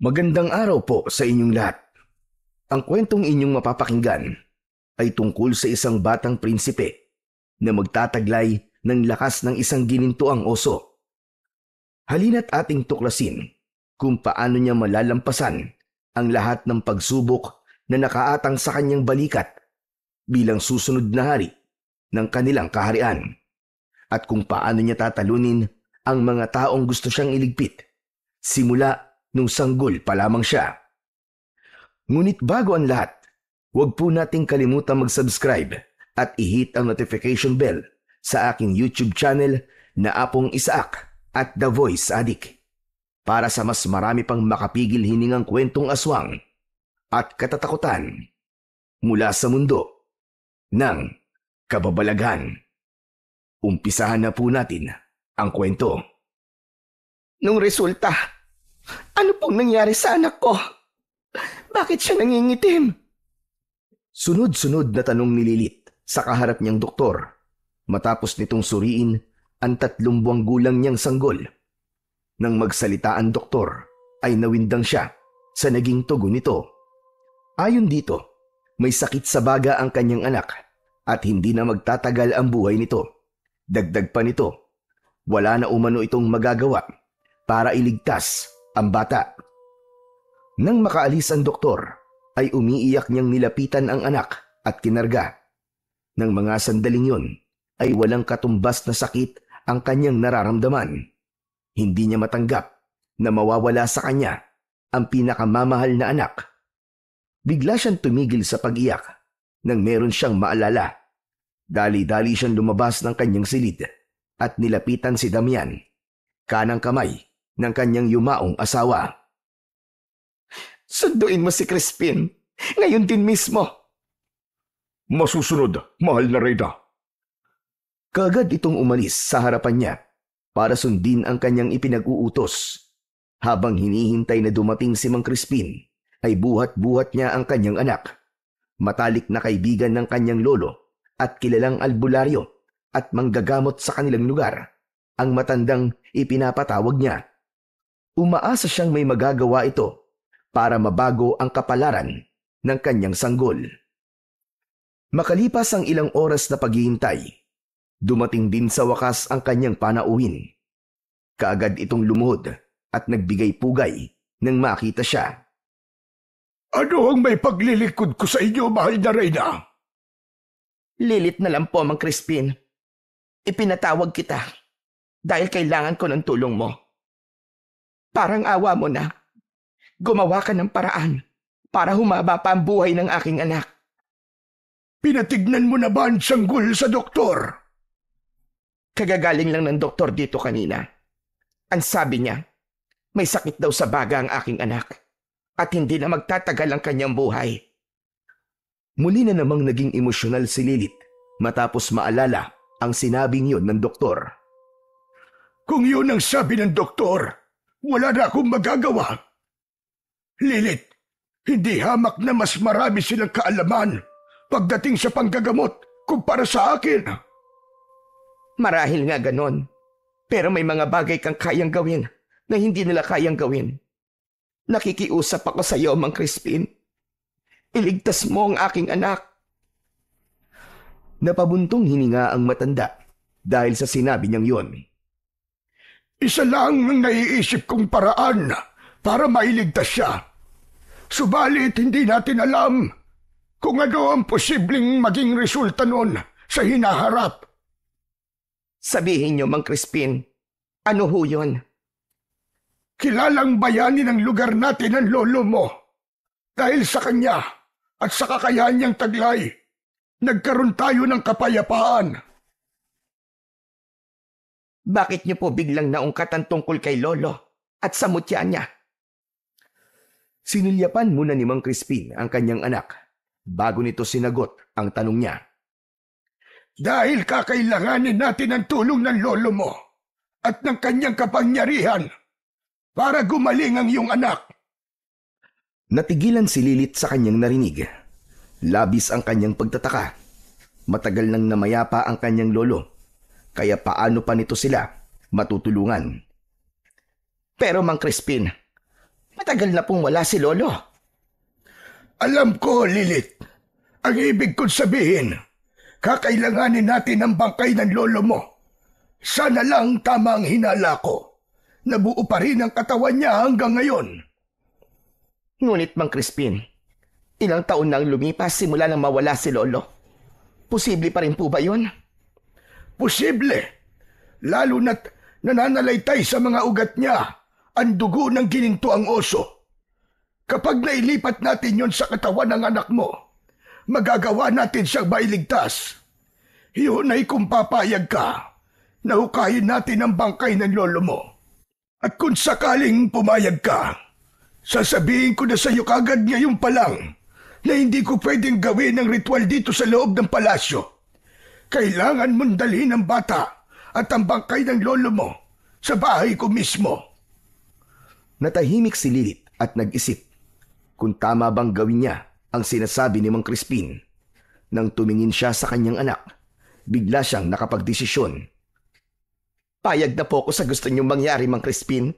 Magandang araw po sa inyong lahat. Ang kwentong inyong mapapakinggan ay tungkol sa isang batang prinsipe na magtataglay ng lakas ng isang ginintuang oso. Halina't ating tuklasin kung paano niya malalampasan ang lahat ng pagsubok na nakaatang sa kanyang balikat bilang susunod na hari ng kanilang kaharian at kung paano niya tatalunin ang mga taong gusto siyang iligpit simula nung sanggol pa lamang siya. Ngunit bago ang lahat, huwag po nating kalimutan mag-subscribe at i-hit ang notification bell sa aking YouTube channel na Apong Isaak at The Voice Addict para sa mas marami pang makapigil hiningang kwentong aswang at katatakutan mula sa mundo ng kababalaghan. Umpisahan na po natin ang kwento. Nung resulta, ano pong nangyari sa anak ko? Bakit siya nangingitim? Sunod-sunod na tanong ni Lilith sa kaharap niyang doktor matapos nitong suriin ang 3 buwang gulang niyang sanggol. Nang magsalita ang doktor ay nawindang siya sa naging tugon nito. Ayon dito, may sakit sa baga ang kanyang anak at hindi na magtatagal ang buhay nito. Dagdag pa nito, wala na umano itong magagawa para iligtas ang bata. Nang makaalis ang doktor, ay umiiyak niyang nilapitan ang anak at kinarga. Nang mga sandaling yun, ay walang katumbas na sakit ang kanyang nararamdaman. Hindi niya matanggap na mawawala sa kanya ang pinakamamahal na anak. Bigla siyang tumigil sa pag-iyak nang meron siyang maalala. Dali-dali siyang lumabas ng kanyang silid at nilapitan si Damian, kanang kamay ng kanyang yumaong asawa. Sunduin mo si Crispin. Ngayon din mismo. Masusunod, mahal na Reyna. Kaagad itong umalis sa harapan niya para sundin ang kanyang ipinag-uutos. Habang hinihintay na dumating si Mang Crispin, ay buhat-buhat niya ang kanyang anak. Matalik na kaibigan ng kanyang lolo at kilalang albularyo at manggagamot sa kanilang lugar. Ang matandang ipinapatawag niya. Umaasa siyang may magagawa ito para mabago ang kapalaran ng kanyang sanggol. Makalipas ang ilang oras na paghihintay, dumating din sa wakas ang kanyang panauhin. Kaagad itong lumuhod at nagbigay pugay nang makita siya. Ano ang may paglilikod ko sa inyo, mahal na Reyna? Lilith na lang po, Mang Crispin. Ipinatawag kita dahil kailangan ko ng tulong mo. Parang awa mo na. Gumawa ka ng paraan para humaba pa ang buhay ng aking anak. Pinatignan mo na ba ang sanggol sa doktor? Kagagaling lang ng doktor dito kanina. Ang sabi niya, may sakit daw sa baga ang aking anak at hindi na magtatagal ang kanyang buhay. Muli na namang naging emosyonal si Lilith matapos maalala ang sinabing yun ng doktor. Kung yun ang sabi ng doktor, wala na akong magagawa. Lilith, hindi hamak na mas marami silang kaalaman pagdating sa panggagamot kumpara sa akin. Marahil nga ganon, pero may mga bagay kang kayang gawin na hindi nila kayang gawin. Nakikiusap ako sa iyo, Mang Crispin. Iligtas mo ang aking anak. Napabuntong hininga ang matanda dahil sa sinabi niyang yon. Isa lang ang naiisip kong paraan para mailigtas siya. Subalit hindi natin alam kung ano ang posibleng maging resulta nun sa hinaharap. Sabihin niyo, Mang Crispin, ano ho yun? Kilalang bayani ng lugar natin ang lolo mo. Dahil sa kanya at sa kakayahan niyang taglay, nagkaroon tayo ng kapayapaan. Bakit niyo po biglang naungkatan tungkol kay Lolo at sa mutya niya? Sinilyapan muna ni Mang Crispin ang kanyang anak bago nito sinagot ang tanong niya. Dahil kakailanganin natin ang tulong ng lolo mo at ng kanyang kapangyarihan para gumaling ang iyong anak. Natigilan si Lilith sa kanyang narinig. Labis ang kanyang pagtataka. Matagal nang namayapa ang kanyang lolo. Kaya paano pa nito sila matutulungan? Pero Mang Crispin, Matagal na pong wala si Lolo. Alam ko, Lilith. Ang ibig kong sabihin, kakailanganin natin ang bangkay ng lolo mo. Sana lang tama ang hinala ko. Nabuo pa rin ang katawan niya hanggang ngayon. Ngunit Mang Crispin, ilang taon nang lumipas simula nang mawala si Lolo. Posible pa rin po ba yun? Posible. Lalo na't nananalaytay sa mga ugat niya ang dugo ng gininto ang oso. Kapag nailipat natin yon sa katawan ng anak mo, magagawa natin siyang mailigtas. Yun ay kung papayag ka, nahukayin natin ang bangkay ng lolo mo. At kung sakaling pumayag ka, sasabihin ko na sa iyo kagad ngayon pa lang na hindi ko pwedeng gawin ang ritual dito sa loob ng palasyo. Kailangan mong dalhin ang bata at ang bangkay ng lolo mo sa bahay ko mismo. Natahimik si Lilith at nag-isip kung tama bang gawin niya ang sinasabi ni Mang Crispin. Nang tumingin siya sa kanyang anak, bigla siyang nakapagdesisyon. Payag na po ako sa gusto niyong mangyari, Mang Crispin.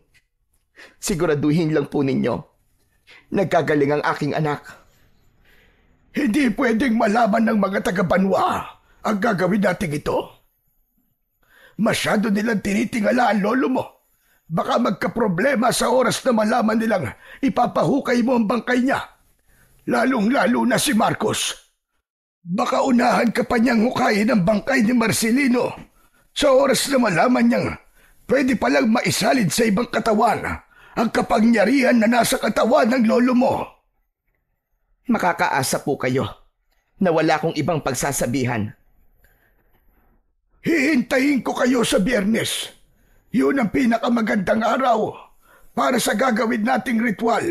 Siguraduhin lang po ninyo. Nagkagaling ang aking anak. Hindi pwedeng malaman ng mga taga-Banwa ang gagawin natin ito. Masyado nilang tinitingala ang lolo mo. Baka magkaproblema sa oras na malaman nilang ipapahukay mo ang bangkay niya. Lalong-lalo na si Marcos. Baka unahan ka pa niyang hukayin ang bangkay ni Marcelino sa oras na malaman niyang pwede palang maisalid sa ibang katawan ang kapangyarihan na nasa katawan ng lolo mo. Makakaasa po kayo na wala akong ibang pagsasabihan. Hihintayin ko kayo sa Biyernes. Yun ang pinakamagandang araw para sa gagawin nating ritual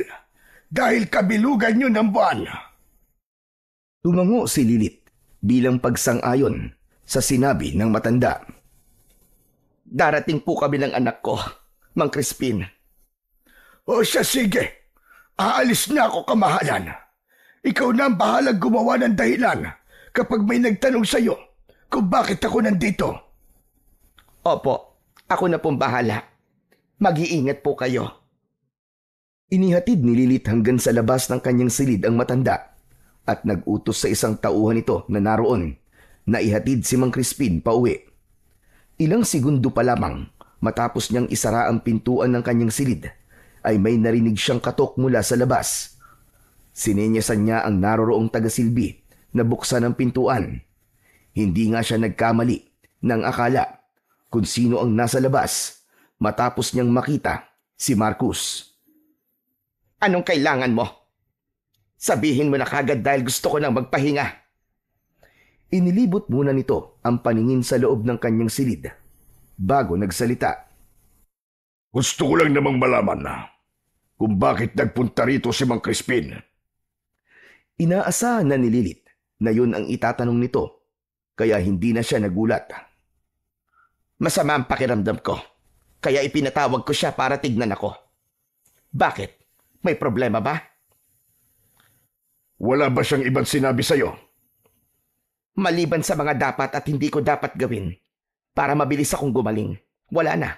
dahil kabilugan yun ng buwan. Tumango si Lilith bilang pagsang-ayon sa sinabi ng matanda. Darating po kami ng anak ko, Mang Crispin. O siya, sige. Aalis na ako, kamahalan. Ikaw na ang bahalang gumawa ng dahilan kapag may nagtanong sa'yo kung bakit ako nandito. Opo, ako na pong bahala. Mag-iingat po kayo. Inihatid ni Lilith hanggang sa labas ng kanyang silid ang matanda at nag-utos sa isang tauhan nito na naroon na ihatid si Mang Crispin pauwi. Ilang segundo pa lamang matapos niyang isara ang pintuan ng kanyang silid ay may narinig siyang katok mula sa labas. Sinenyasan niya ang naroroong taga-silbi na buksan ang pintuan. Hindi nga siya nagkamali ng akala kung sino ang nasa labas matapos niyang makita si Marcus. Anong kailangan mo? Sabihin mo na kagad dahil gusto ko nang magpahinga. Inilibot muna nito ang paningin sa loob ng kanyang silid bago nagsalita. Gusto ko lang namang malaman na kung bakit nagpunta rito si Mang Crispin. Inaasahan na ni Lilith na yun ang itatanong nito kaya hindi na siya nagulat. Masama ang pakiramdam ko kaya ipinatawag ko siya para tignan ako. Bakit? May problema ba? Wala ba siyang ibang sinabi sa'yo? Maliban sa mga dapat at hindi ko dapat gawin para mabilis akong gumaling, wala na.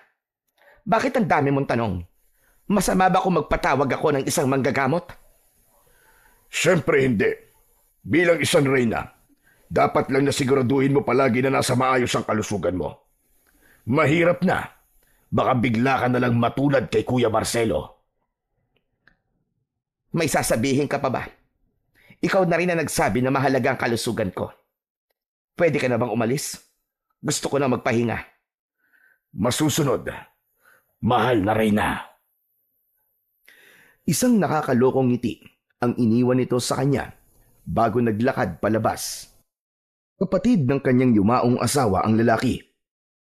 Bakit ang dami mong tanong? Masama ba kung magpatawag ako ng isang manggagamot? Siyempre hindi. Bilang isang reyna, dapat lang na siguraduhin mo palagi na nasa maayos ang kalusugan mo. Mahirap na. Baka bigla ka na lang matulad kay Kuya Marcelo. May sasabihin ka pa ba? Ikaw na rin na nagsabi na mahalaga ang kalusugan ko. Pwede ka na bang umalis? Gusto ko na magpahinga. Masusunod. Mahal na reyna. Isang nakakalokong ngiti ang iniwan nito sa kanya bago naglakad palabas. Kapatid ng kanyang yumaong asawa ang lalaki.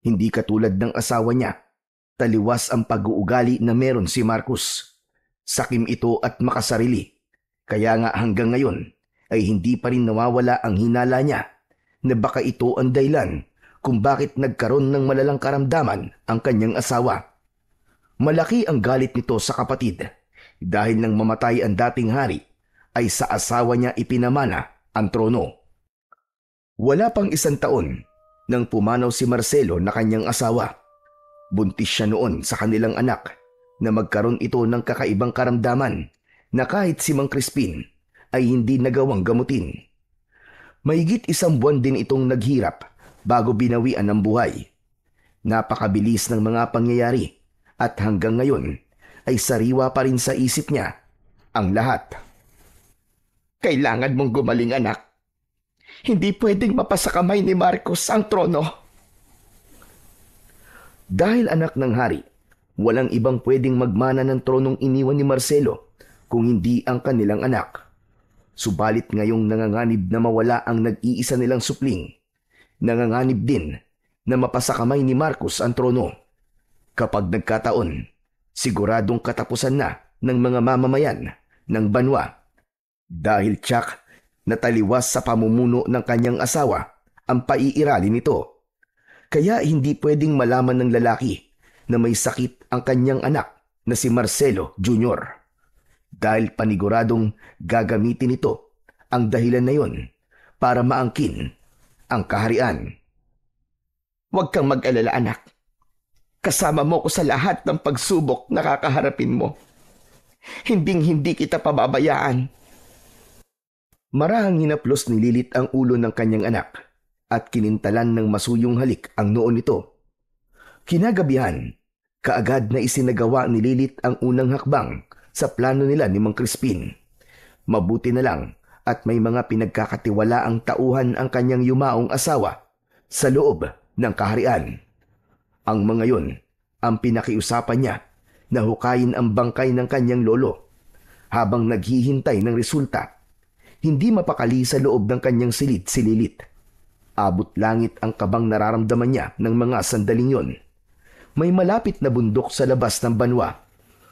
Hindi katulad ng asawa niya. Taliwas ang pag-uugali na meron si Marcus. Sakim ito at makasarili. Kaya nga hanggang ngayon ay hindi pa rin nawawala ang hinala niya na baka ito ang dahilan kung bakit nagkaroon ng malalang karamdaman ang kanyang asawa. Malaki ang galit nito sa kapatid dahil nang mamatay ang dating hari ay sa asawa niya ipinamana ang trono. Wala pang 1 taon nang pumanaw si Marcelo na kanyang asawa. Buntis siya noon sa kanilang anak na magkaroon ito ng kakaibang karamdaman na kahit si Mang Crispin ay hindi nagawang gamutin. Mahigit 1 buwan din itong naghirap bago binawian ng buhay. Napakabilis ng mga pangyayari at hanggang ngayon ay sariwa pa rin sa isip niya ang lahat. Kailangan mong gumaling, anak. Hindi pwedeng mapasakamay ni Marcos ang trono. Dahil anak ng hari, walang ibang pwedeng magmana ng tronong iniwan ni Marcelo kung hindi ang kanilang anak. Subalit ngayong nanganganib na mawala ang nag-iisa nilang supling, nanganganib din na mapasakamay ni Marcos ang trono. Kapag nagkataon, siguradong katapusan na ng mga mamamayan ng banwa. Dahil tiyak na taliwas sa pamumuno ng kanyang asawa ang paiirali nito. Kaya hindi pwedeng malaman ng lalaki na may sakit ang kanyang anak na si Marcelo Jr. Dahil paniguradong gagamitin nito ang dahilan na yon para maangkin ang kaharian. Huwag kang mag-alala, anak. Kasama mo ko sa lahat ng pagsubok na kakaharapin mo. Hinding-hindi kita pababayaan. Marahang hinaplos ni Lilith ang ulo ng kanyang anak at kinintalan ng masuyong halik ang noo nito. Kinagabihan, kaagad na isinagawa ni Lilith ang unang hakbang sa plano nila ni Mang Crispin. Mabuti na lang at may mga pinagkakatiwalaang tauhan ang kanyang yumaong asawa sa loob ng kaharian. Ang mga yon ang pinakiusapan niya na hukayin ang bangkay ng kanyang lolo habang naghihintay ng resulta. Hindi mapakali sa loob ng kanyang silid si Lilith. Abot langit ang kabang nararamdaman niya ng mga sandaling yon. May malapit na bundok sa labas ng banwa.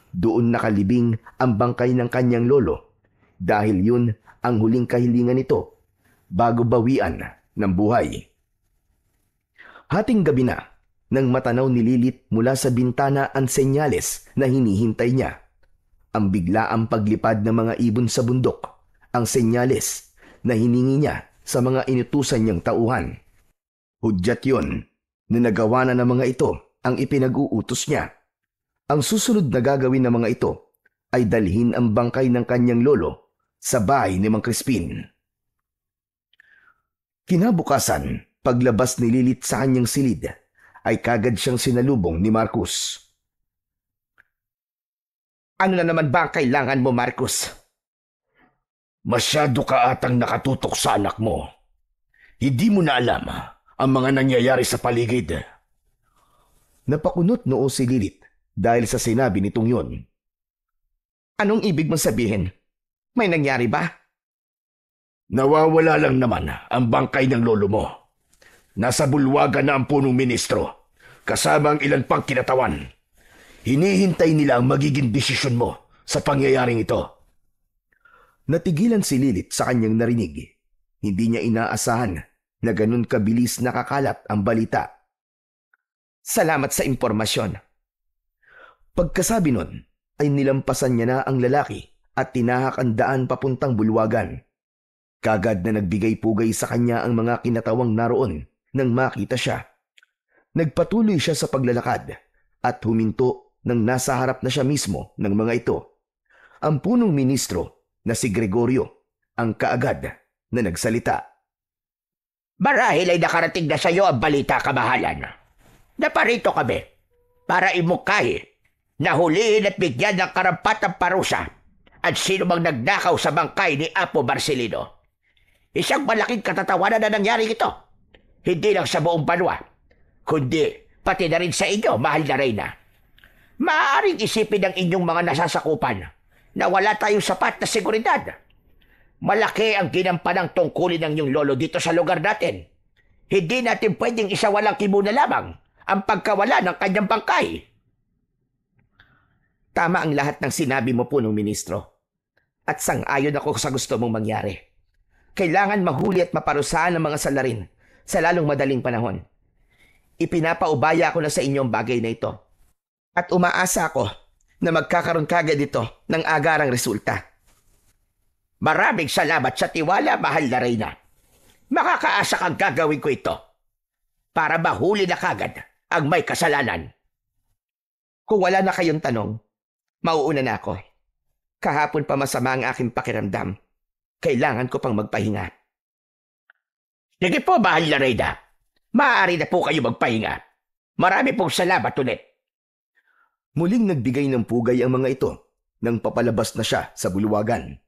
Doon nakalibing ang bangkay ng kanyang lolo dahil yun ang huling kahilingan nito bago bawian ng buhay. Hating gabi na nang matanaw ni Lilith mula sa bintana ang senyales na hinihintay niya. Ang biglaang paglipad ng mga ibon sa bundok, ang senyales na hiningi niya sa mga inutusan niyang tauhan. Hudyat yon na nagawa na ng mga ito ang ipinag-uutos niya. Ang susunod na gagawin ng mga ito ay dalhin ang bangkay ng kanyang lolo sa bahay ni Mang Crispin. Kinabukasan, paglabas ni Lilith sa kanyang silid, ay kagad siyang sinalubong ni Marcos. Ano na naman ba ang kailangan mo, Marcos? Masyado ka atang nakatutok sa anak mo. Hindi mo na alam ang mga nangyayari sa paligid. Napakunot noo si Lilith dahil sa sinabi nitong yon. Anong ibig mong sabihin? May nangyari ba? Nawawala lang naman ang bangkay ng lolo mo. Nasa bulwagan na ang punong ministro, kasama ang ilan pang kinatawan. Hinihintay nila ang magiging desisyon mo sa pangyayaring ito. Natigilan si Lilith sa kanyang narinig. Hindi niya inaasahan na ganun kabilis nakakalat ang balita. Salamat sa impormasyon. Pagkasabi nun, ay nilampasan niya na ang lalaki at tinahak ang daan papuntang bulwagan. Kagad na nagbigay pugay sa kanya ang mga kinatawang naroon nang makita siya. Nagpatuloy siya sa paglalakad at huminto nang nasa harap na siya mismo ng mga ito. Ang punong ministro na si Gregorio ang kaagad na nagsalita. Marahil ay nakarating na sa iyo ang balita, kamahalan. Naparito kami para imukay, nahulihin at bigyan ng karampatang parusa at sino mang nagnakaw sa bangkay ni Apo Marcelino. Isang malaking katatawanan na nangyari ito. Hindi lang sa buong banwa, kundi pati na rin sa inyo, mahal na Reyna. Maaaring isipin ng inyong mga nasasakupan na wala tayong sapat na seguridad. Malaki ang ginampanang tungkulin ng iyong lolo dito sa lugar natin. Hindi natin pwedeng isawalang kimuna lamang ang pagkawala ng kanyang bangkay. Tama ang lahat ng sinabi mo, punong ministro. At sang-ayon ako sa gusto mong mangyari. Kailangan mahuli at maparusahan ang mga salarin sa lalong madaling panahon. Ipinapaubaya ko na sa inyo ang bagay na ito. At umaasa ako na magkakaroon kagad ito ng agarang resulta. Maraming salamat sa tiwala, mahal na Reyna. Makakaasa kang gagawin ko ito para mahuli na kagad ang may kasalanan. Kung wala na kayong tanong, Mauuna na ako. Kahapon pa masama ang aking pakiramdam. Kailangan ko pang magpahinga. Sige po, Mahal na Reyna. Maaari na po kayo magpahinga. Marami pong salamat ulit. Muling nagbigay ng pugay ang mga ito nang papalabas na siya sa bulwagan.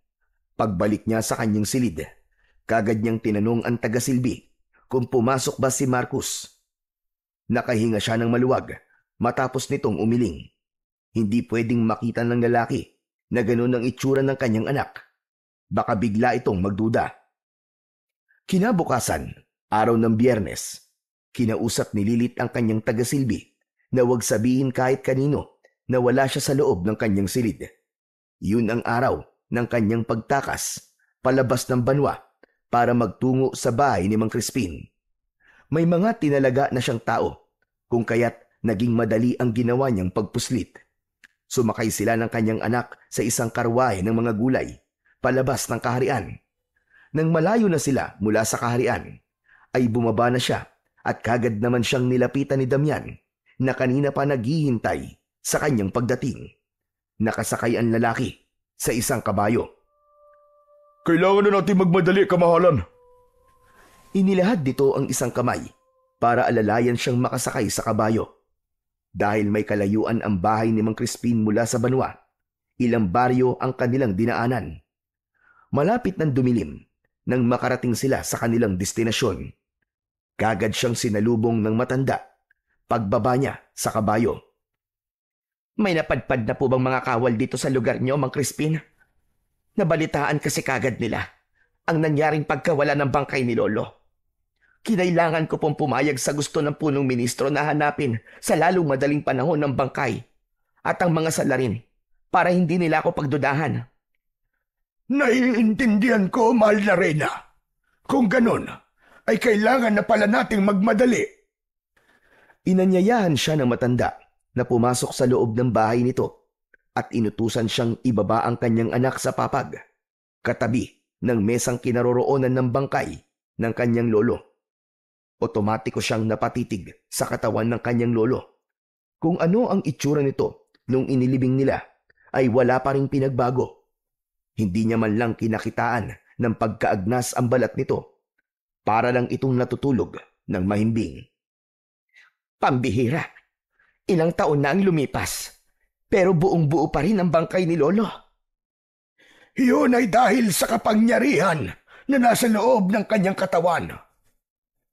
Pagbalik niya sa kanyang silid, kagad niyang tinanong ang taga-silbi kung pumasok ba si Marcus. Nakahinga siya ng maluwag matapos nitong umiling. Hindi pwedeng makita ng lalaki na ganun ang itsura ng kanyang anak. Baka bigla itong magduda. Kinabukasan, araw ng Biyernes, kinausap ni Lilith ang kanyang taga-silbi na huwag sabihin kahit kanino na wala siya sa loob ng kanyang silid. Yun ang araw ng kanyang pagtakas palabas ng banwa para magtungo sa bahay ni Mang Crispin. May mga tinalaga na siyang tao kung kaya't naging madali ang ginawa niyang pagpuslit. Sumakay sila ng kanyang anak sa isang karwahe ng mga gulay palabas ng kaharian. Nang malayo na sila mula sa kaharian, ay bumaba na siya at kagad naman siyang nilapitan ni Damian na kanina pa naghihintay sa kanyang pagdating. Nakasakay ang lalaki sa isang kabayo. Kailangan na natin magmadali, kamahalan. Inilahad dito ang isang kamay para alalayan siyang makasakay sa kabayo. Dahil may kalayuan ang bahay ni Mang Crispin mula sa banwa, ilang baryo ang kanilang dinaanan. Malapit ng dumilim nang makarating sila sa kanilang destinasyon. Kagad siyang sinalubong ng matanda pagbaba niya sa kabayo. May napadpad na po bang mga kawal dito sa lugar niyo, Mang Crispin? Nabalitaan kasi kagad nila ang nangyaring pagkawala ng bangkay ni Lolo. Kinailangan ko pong pumayag sa gusto ng punong ministro na hanapin sa lalong madaling panahon ng bangkay at ang mga salarin para hindi nila ako pagdudahan. Naiintindihan ko, Mahal na Reyna. Kung ganon, ay kailangan na pala nating magmadali. Inanyayahan siya ng matanda na pumasok sa loob ng bahay nito at inutusan siyang ibaba ang kanyang anak sa papag, katabi ng mesang kinaroroonan ng bangkay ng kanyang lolo. Otomatiko siyang napatitig sa katawan ng kanyang lolo. Kung ano ang itsura nito nung inilibing nila ay wala pa ring pinagbago. Hindi niya man lang kinakitaan ng pagkaagnas ang balat nito. Para lang itong natutulog ng mahimbing. Pambihira. Ilang taon na ang lumipas, pero buong-buo pa rin ang bangkay ni Lolo. Iyon ay dahil sa kapangyarihan na nasa loob ng kanyang katawan.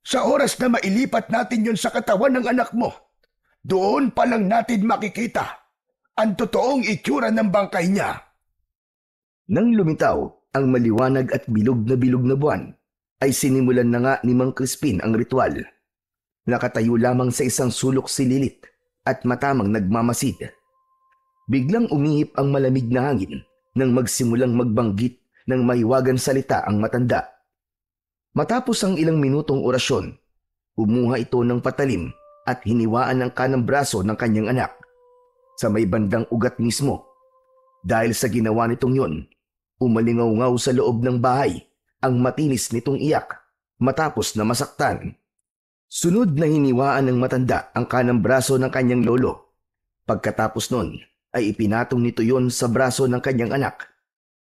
Sa oras na mailipat natin yun sa katawan ng anak mo, doon pa lang natin makikita ang totoong itsura ng bangkay niya. Nang lumitaw ang maliwanag at bilog na buwan, ay sinimulan na nga ni Mang Crispin ang ritual. Nakatayo lamang sa isang sulok si Lilith at matamang nagmamasid. Biglang umihip ang malamig na hangin nang magsimulang magbanggit ng mahiwagang salita ang matanda. Matapos ang ilang minutong orasyon, kumuha ito ng patalim at hiniwaan ang kanang braso ng kanyang anak sa may bandang ugat mismo. Dahil sa ginawa nitong yun, umalingaw-ngaw sa loob ng bahay ang matinis nitong iyak matapos na masaktan. Sunod na hiniwaan ng matanda ang kanang braso ng kanyang lolo. Pagkatapos nun ay ipinatong nito yon sa braso ng kanyang anak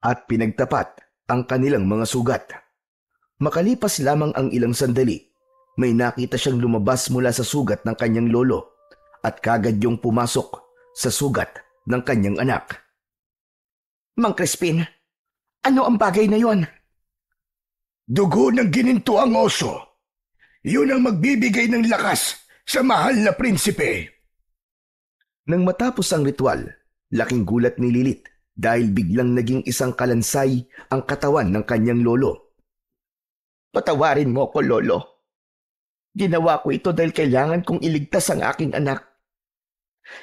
at pinagtapat ang kanilang mga sugat. Makalipas lamang ang ilang sandali, may nakita siyang lumabas mula sa sugat ng kanyang lolo at kagad yung pumasok sa sugat ng kanyang anak. Mang Crispin, ano ang bagay na yon? Dugo ng ginintuang oso. Yun ang magbibigay ng lakas sa mahal na prinsipe. Nang matapos ang ritual, laking gulat ni Lilith dahil biglang naging isang kalansay ang katawan ng kanyang lolo. Patawarin mo ko, Lolo. Ginawa ko ito dahil kailangan kong iligtas ang aking anak.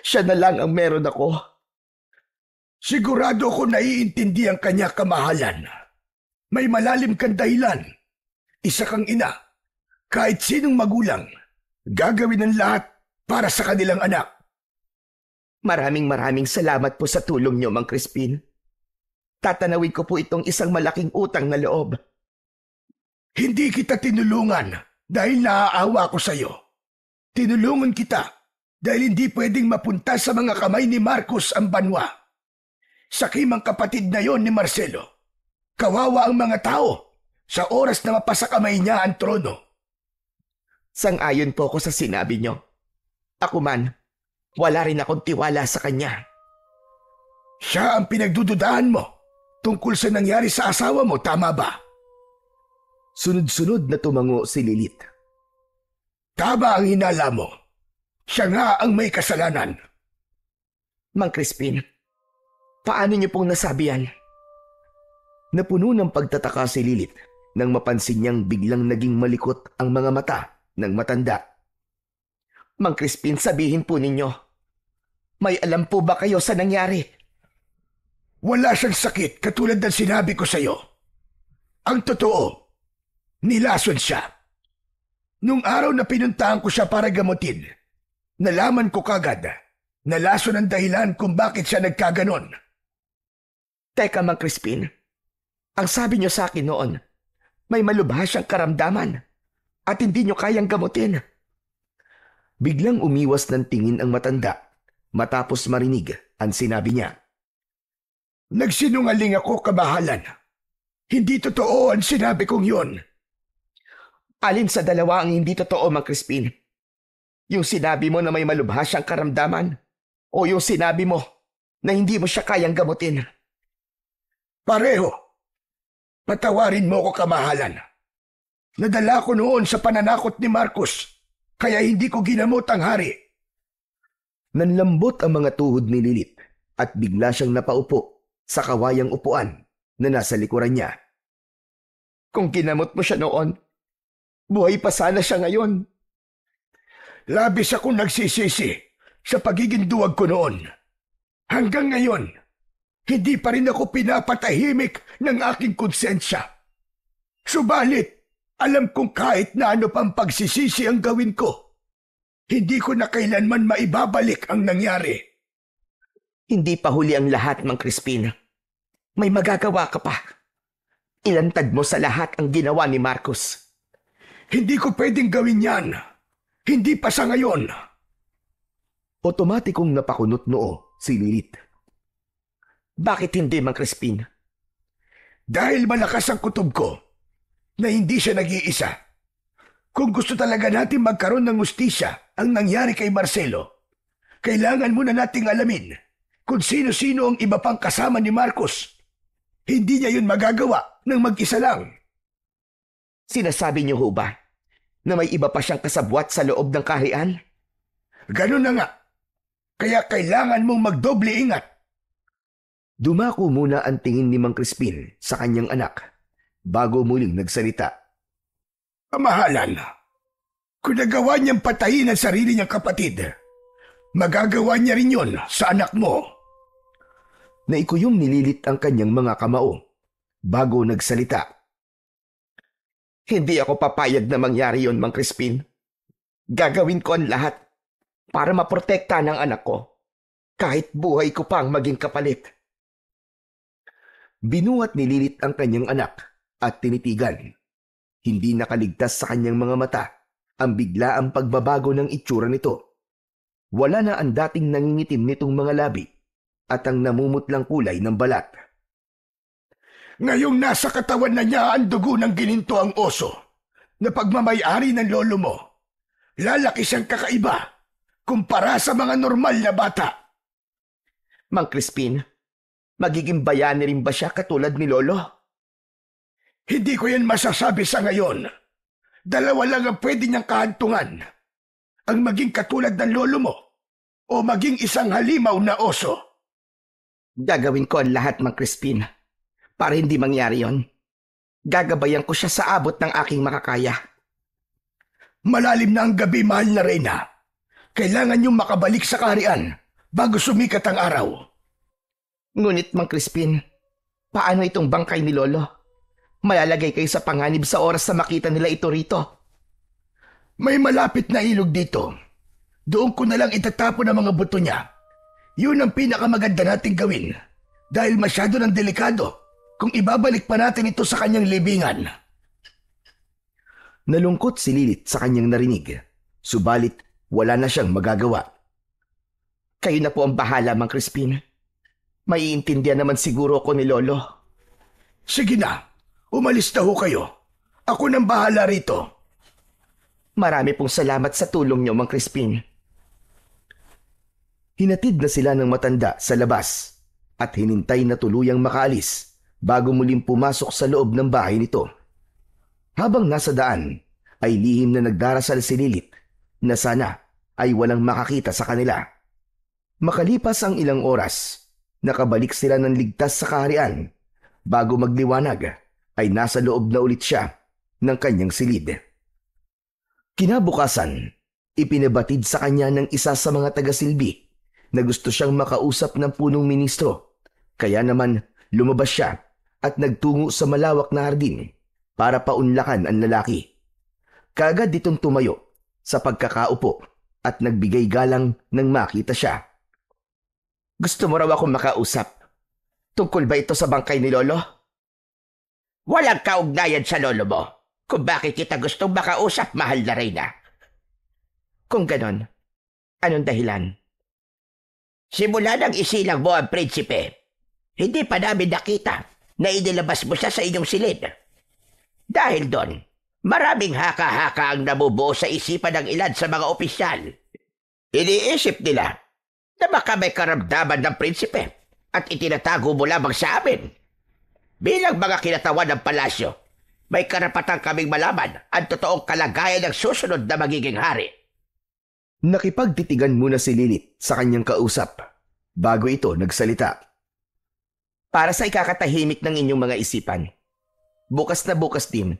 Siya na lang ang meron ako. Sigurado ko naiintindi ang kanya kamahalan. May malalim kang dahilan. Isa kang ina. Kahit sinong magulang, gagawin ang lahat para sa kanilang anak. Maraming salamat po sa tulong niyo, Mang Crispin. Tatanawin ko po itong isang malaking utang na loob. Hindi kita tinulungan dahil naaawa ko sa iyo. Tinulungan kita dahil hindi pwedeng mapunta sa mga kamay ni Marcus ang banwa. Sakim ang kapatid na yon ni Marcelo. Kawawa ang mga tao sa oras na mapasakamay niya ang trono. Sang-ayon po ako sa sinabi niyo. Ako man, wala rin akong tiwala sa kanya. Siya ang pinagdududahan mo tungkol sa nangyari sa asawa mo, tama ba? Sunod-sunod na tumango si Lilith. Tama ang hinala mo. Siya nga ang may kasalanan. Mang Crispin, paano niyo pong nasabi yan? Napuno ng pagtataka si Lilith nang mapansin niyang biglang naging malikot ang mga mata ng matanda. Mang Crispin, sabihin po ninyo, may alam po ba kayo sa nangyari? Wala siyang sakit katulad ng sinabi ko sa iyo. Ang totoo, nilason siya. Nung araw na pinuntahan ko siya para gamutin, nalaman ko kagad na lason ang dahilan kung bakit siya nagkaganon. Teka, Mang Crispin, ang sabi niyo sa akin noon, may malubha siyang karamdaman at hindi niyo kayang gamutin. Biglang umiwas ng tingin ang matanda matapos marinig ang sinabi niya. Nagsinungaling ako, kamahalan. Hindi totoo ang sinabi kong yon. Alin sa dalawa ang hindi totoo, Mang Crispin? Yung sinabi mo na may malubha siyang karamdaman o yung sinabi mo na hindi mo siya kayang gamutin? Pareho. Patawarin mo ko, kamahalan. Nadala ko noon sa pananakot ni Marcos, kaya hindi ko ginamot ang hari. Nanlambot ang mga tuhod ni Lilith at bigla siyang napaupo sa kawayang upuan na nasa likuran niya. Kung ginamot mo siya noon, buhay pa sana siya ngayon. Labis akong nagsisisi sa pagiging duwag ko noon. Hanggang ngayon, hindi pa rin ako pinapatahimik ng aking konsensya. Subalit, alam kong kahit na ano pang pagsisisi ang gawin ko, hindi ko na kailanman maibabalik ang nangyari. Hindi pa huli ang lahat, Mang Crispin. May magagawa ka pa. Ilantad mo sa lahat ang ginawa ni Marcos. Hindi ko pwedeng gawin yan. Hindi pa sa ngayon. Otomatikong napakunot noo si Lilith. Bakit hindi, Mang Crispin? Dahil malakas ang kutob ko na hindi siya nag-iisa. Kung gusto talaga natin magkaroon ng hustisya ang nangyari kay Marcelo, kailangan muna nating alamin kung sino-sino ang iba pang kasama ni Marcos. Hindi niya yun magagawa ng mag-isa lang. Sinasabi niyo ho ba na may iba pa siyang kasabwat sa loob ng kaharian? Ganun na nga. Kaya kailangan mong magdoble ingat. Dumako muna ang tingin ni Mang Crispin sa kanyang anak bago muling nagsalita. Kamahalan, kung nagawa niyang patayin ang sarili niyang kapatid, magagawa niya rin yun sa anak mo. Naikuyom ni Lilith ang kanyang mga kamao bago nagsalita. Hindi ako papayag na mangyari yon, Mang Crispin. Gagawin ko ang lahat para maprotekta ng anak ko, kahit buhay ko pang maging kapalit. Binuhat ni Lilith ang kanyang anak at tinitigan. Hindi nakaligtas sa kanyang mga mata ang biglaang pagbabago ng itsura nito. Wala na ang dating nangingitim nitong mga labi at ang namumutlang kulay ng balat. Ngayong nasa katawan na niya ang dugo ng gininto ang oso na pagmamayari ng lolo mo, lalaki siyang kakaiba kumpara sa mga normal na bata. Mang Crispin, magiging bayani rin ba siya katulad ni Lolo? Hindi ko yan masasabi sa ngayon. Dalawa lang ang pwede niyang kahantungan. Ang maging katulad ng lolo mo o maging isang halimaw na oso. Gagawin ko ang lahat, Mang Crispin, para hindi mangyari yon. Gagabayan ko siya sa abot ng aking makakaya. Malalim na ang gabi, mahal na Reyna. Kailangan niyong makabalik sa kaharian bago sumikat ang araw. Ngunit, Mang Crispin, paano itong bangkay ni Lolo? Malalagay kayo sa panganib sa oras na makita nila ito rito. May malapit na ilog dito. Doon ko na lang itatapon ang mga buto niya. Yun ang pinakamaganda nating gawin dahil masyado ng delikado kung ibabalik pa natin ito sa kanyang libingan. Nalungkot si Lilith sa kanyang narinig, subalit wala na siyang magagawa. Kayo na po ang bahala, Mang Crispin. Maiintindihan naman siguro ko ni Lolo. Sige na, umalis na ho kayo. Ako nang bahala rito. Marami pong salamat sa tulong niyo, Mang Crispin. Hinatid na sila ng matanda sa labas at hinintay na tuluyang makaalis bago muling pumasok sa loob ng bahay nito. Habang nasa daan, ay lihim na nagdarasal si Lilith na sana ay walang makakita sa kanila. Makalipas ang ilang oras, nakabalik sila ng ligtas sa kaharian. Bago magliwanag, ay nasa loob na ulit siya ng kanyang silid. Kinabukasan, ipinabatid sa kanya ng isa sa mga taga-silbi na gusto siyang makausap ng punong ministro. Kaya naman lumabas siya at nagtungo sa malawak na hardin para paunlakan ang lalaki. Kaagad ditong tumayo sa pagkakaupo at nagbigay galang nang makita siya. Gusto mo raw akong makausap? Tungkol ba ito sa bangkay ni Lolo? Walang kaugnayan sa lolo mo kung bakit kita gustong makausap, mahal na Reyna. Kung ganon, anong dahilan? Simula nang isilang mo ang prinsipe, hindi pa namin nakita na inilabas mo siya sa inyong silid. Dahil doon, maraming haka-haka ang nabubuo sa isipan ng ilan sa mga opisyal. Iniisip nila na baka may karamdaman ng prinsipe at itinatago mo lamang sa amin. Bilang mga kinatawan ng palasyo, may karapatan kaming malaman ang totoong kalagayan ng susunod na magiging hari. Nakipagtitigan muna si Lilith sa kanyang kausap bago ito nagsalita. Para sa ikakatahimik ng inyong mga isipan, bukas na bukas din,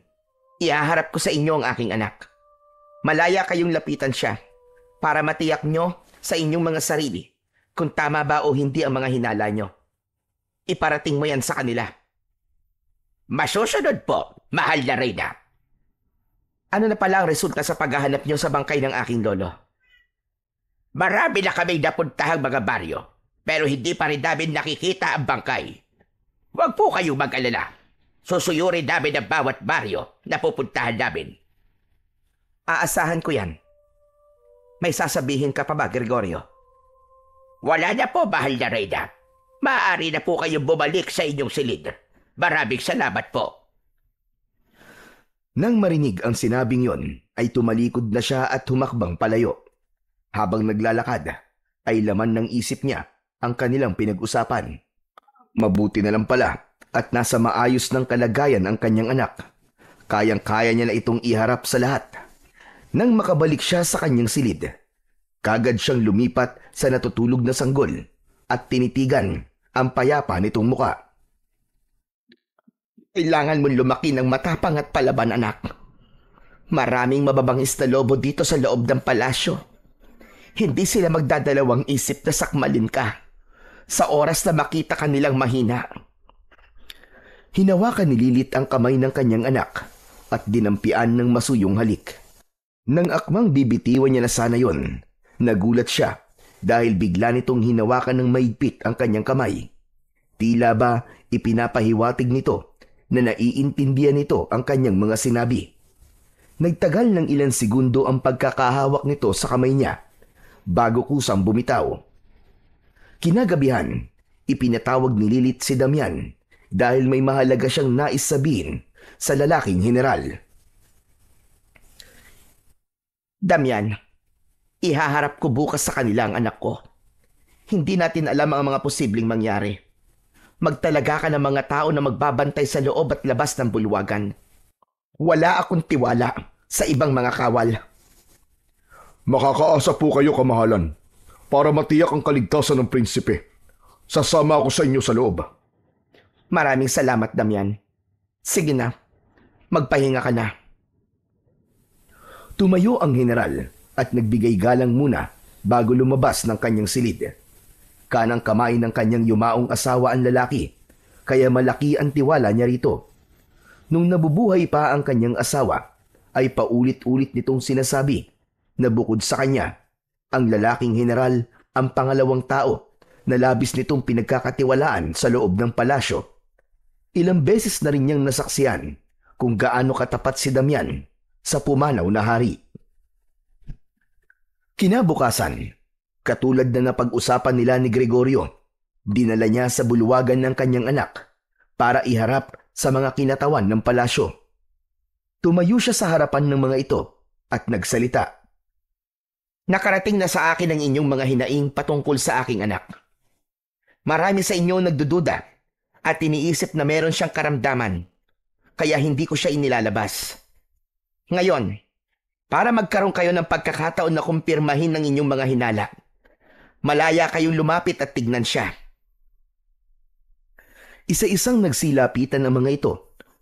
ihaharap ko sa inyo ang aking anak. Malaya kayong lapitan siya para matiyak nyo sa inyong mga sarili kung tama ba o hindi ang mga hinala nyo. Iparating mo yan sa kanila. Masusunod po, mahal na Reyna. Ano na pala ang resulta sa paghahanap nyo sa bangkay ng aking lolo? Marami na kaming napuntahang mga baryo, pero hindi pa rin namin nakikita ang bangkay. Huwag po kayong mag-alala. Susuyurin namin ang bawat baryo na pupuntahan namin. Aasahan ko yan. May sasabihin ka pa ba, Gregorio? Wala na po, mahal na Reyna. Maaari na po kayong bumalik sa inyong silid. Maraming salamat po. Nang marinig ang sinabing yon, ay tumalikod na siya at humakbang palayo. Habang naglalakad, ay laman ng isip niya ang kanilang pinag-usapan. Mabuti na lang pala at nasa maayos ng kalagayan ang kanyang anak. Kayang-kaya niya na itong iharap sa lahat. Nang makabalik siya sa kanyang silid, kagad siyang lumipat sa natutulog na sanggol at tinitigan ang payapa nitong muka. Kailangan mong lumaki ng matapang at palaban, anak. Maraming mababangis na lobo dito sa loob ng palasyo. Hindi sila magdadalawang isip na sakmalin ka sa oras na makita ka nilang mahina. Hinawakan ni Lilith ang kamay ng kanyang anak at dinampian ng masuyong halik. Nang akmang bibitiwan niya na sana yon, nagulat siya dahil bigla nitong hinawakan ng maigpit ang kanyang kamay. Tila ba ipinapahiwatig nito na naiintindihan nito ang kanyang mga sinabi. Nagtagal ng ilang segundo ang pagkakahawak nito sa kamay niya bago kusang bumitaw. Kinagabihan, ipinatawag ni Lilith si Damian dahil may mahalaga siyang nais sabihin sa lalaking general. Damian, ihaharap ko bukas sa kanila ang anak ko. Hindi natin alam ang mga posibleng mangyari. Magtalaga ka ng mga tao na magbabantay sa loob at labas ng bulwagan. Wala akong tiwala sa ibang mga kawal. Makakaasa po kayo, kamahalan, para matiyak ang kaligtasan ng prinsipe. Sasama ako sa inyo sa loob. Maraming salamat, Damian. Sige na, magpahinga ka na. Tumayo ang general at nagbigay galang muna bago lumabas ng kanyang silid. Kanang kamay ng kanyang yumaong asawa ang lalaki, kaya malaki ang tiwala niya rito. Nung nabubuhay pa ang kanyang asawa, ay paulit-ulit nitong sinasabi na bukod sa kanya, ang lalaking general ang pangalawang tao na labis nitong pinagkakatiwalaan sa loob ng palasyo. Ilang beses na rin niyang nasaksiyan kung gaano katapat si Damian sa pumanaw na hari. Kinabukasan, katulad na napag-usapan nila ni Gregorio, Dinala niya sa bulwagan ng kanyang anak para iharap sa mga kinatawan ng palasyo. Tumayo siya sa harapan ng mga ito at nagsalita. Nakarating na sa akin ang inyong mga hinaing patungkol sa aking anak. Marami sa inyo nagdududa at iniisip na meron siyang karamdaman, kaya hindi ko siya inilalabas. Ngayon, para magkaroon kayo ng pagkakataon na kumpirmahin ng inyong mga hinala, malaya kayong lumapit at tignan siya. Isa-isang nagsilapitan ang mga ito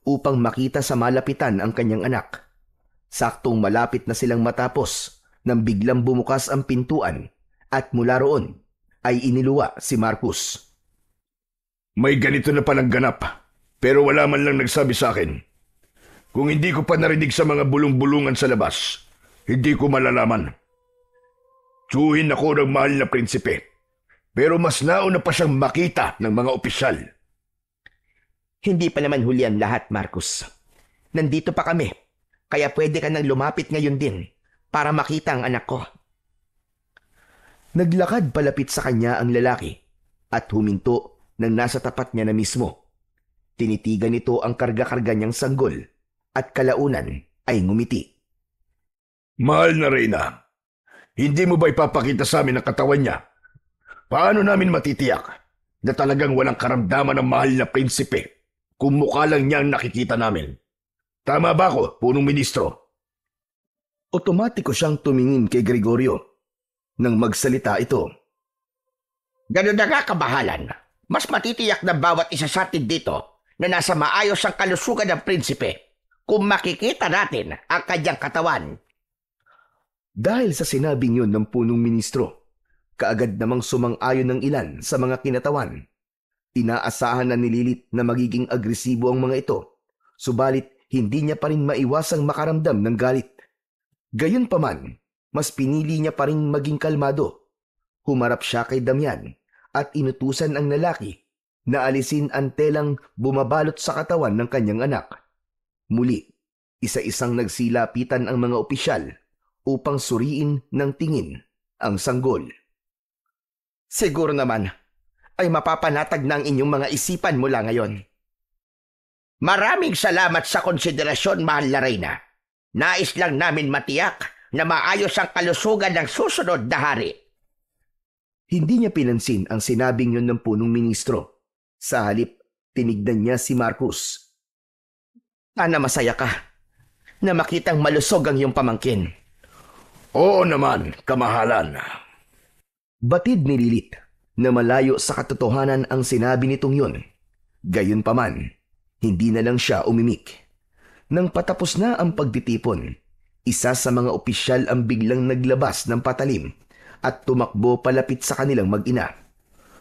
upang makita sa malapitan ang kanyang anak. Saktong malapit na silang matapos nang biglang bumukas ang pintuan at mula roon ay iniluwa si Marcus. May ganito na palang ganap, pero wala man lang nagsabi sa akin. Kung hindi ko pa narinig sa mga bulong-bulungan sa labas, hindi ko malalaman. Tsuhin ako ng mahal na prinsipe, pero mas nauna pa siyang makita ng mga opisyal. Hindi pa naman huli ang lahat, Marcus. Nandito pa kami, kaya pwede ka nang lumapit ngayon din para makita ang anak ko. Naglakad palapit sa kanya ang lalaki at huminto nang nasa tapat niya na mismo. Tinitigan nito ang karga-karga niyang sanggol at kalaunan ay ngumiti. Mahal na Reyna, hindi mo ba ipapakita sa amin ang katawan niya? Paano namin matitiyak na talagang walang karamdaman ng mahal na prinsipe kung mukha lang niya ang nakikita namin? Tama ba ako, punong ministro? Otomatiko siyang tumingin kay Gregorio. Nang magsalita ito. Ganun na nga, kabahalan. Mas matitiyak na bawat isa sa atin dito na nasa maayos ang kalusugan ng prinsipe kung makikita natin ang kanyang katawan. Dahil sa sinabing yun ng punong ministro, kaagad namang sumang-ayon ng ilan sa mga kinatawan. Inaasahan na ni Lilith na magiging agresibo ang mga ito, subalit hindi niya pa rin maiwasang makaramdam ng galit. Gayunpaman, mas pinili niya pa rin maging kalmado. Humarap siya kay Damian at inutusan ang lalaki na alisin ang telang bumabalot sa katawan ng kanyang anak. Muli, isa-isang nagsilapitan ang mga opisyal upang suriin ng tingin ang sanggol. Siguro naman ay mapapanatag na ang inyong mga isipan mula ngayon. Maraming salamat sa konsiderasyon, mahal na Reyna. Nais lang namin matiyak na maayos ang kalusugan ng susunod na hari. Hindi niya pinansin ang sinabing yun ng punong ministro. Sa halip, tinignan niya si Marcus. Sana masaya ka na makitang malusog ang iyong pamangkin. Oo naman, kamahalan. Batid ni Lilith na malayo sa katotohanan ang sinabi nitong yun. Gayunpaman, hindi na lang siya umimik. Nang patapos na ang pagtitipon, isa sa mga opisyal ang biglang naglabas ng patalim at tumakbo palapit sa kanilang mag-ina.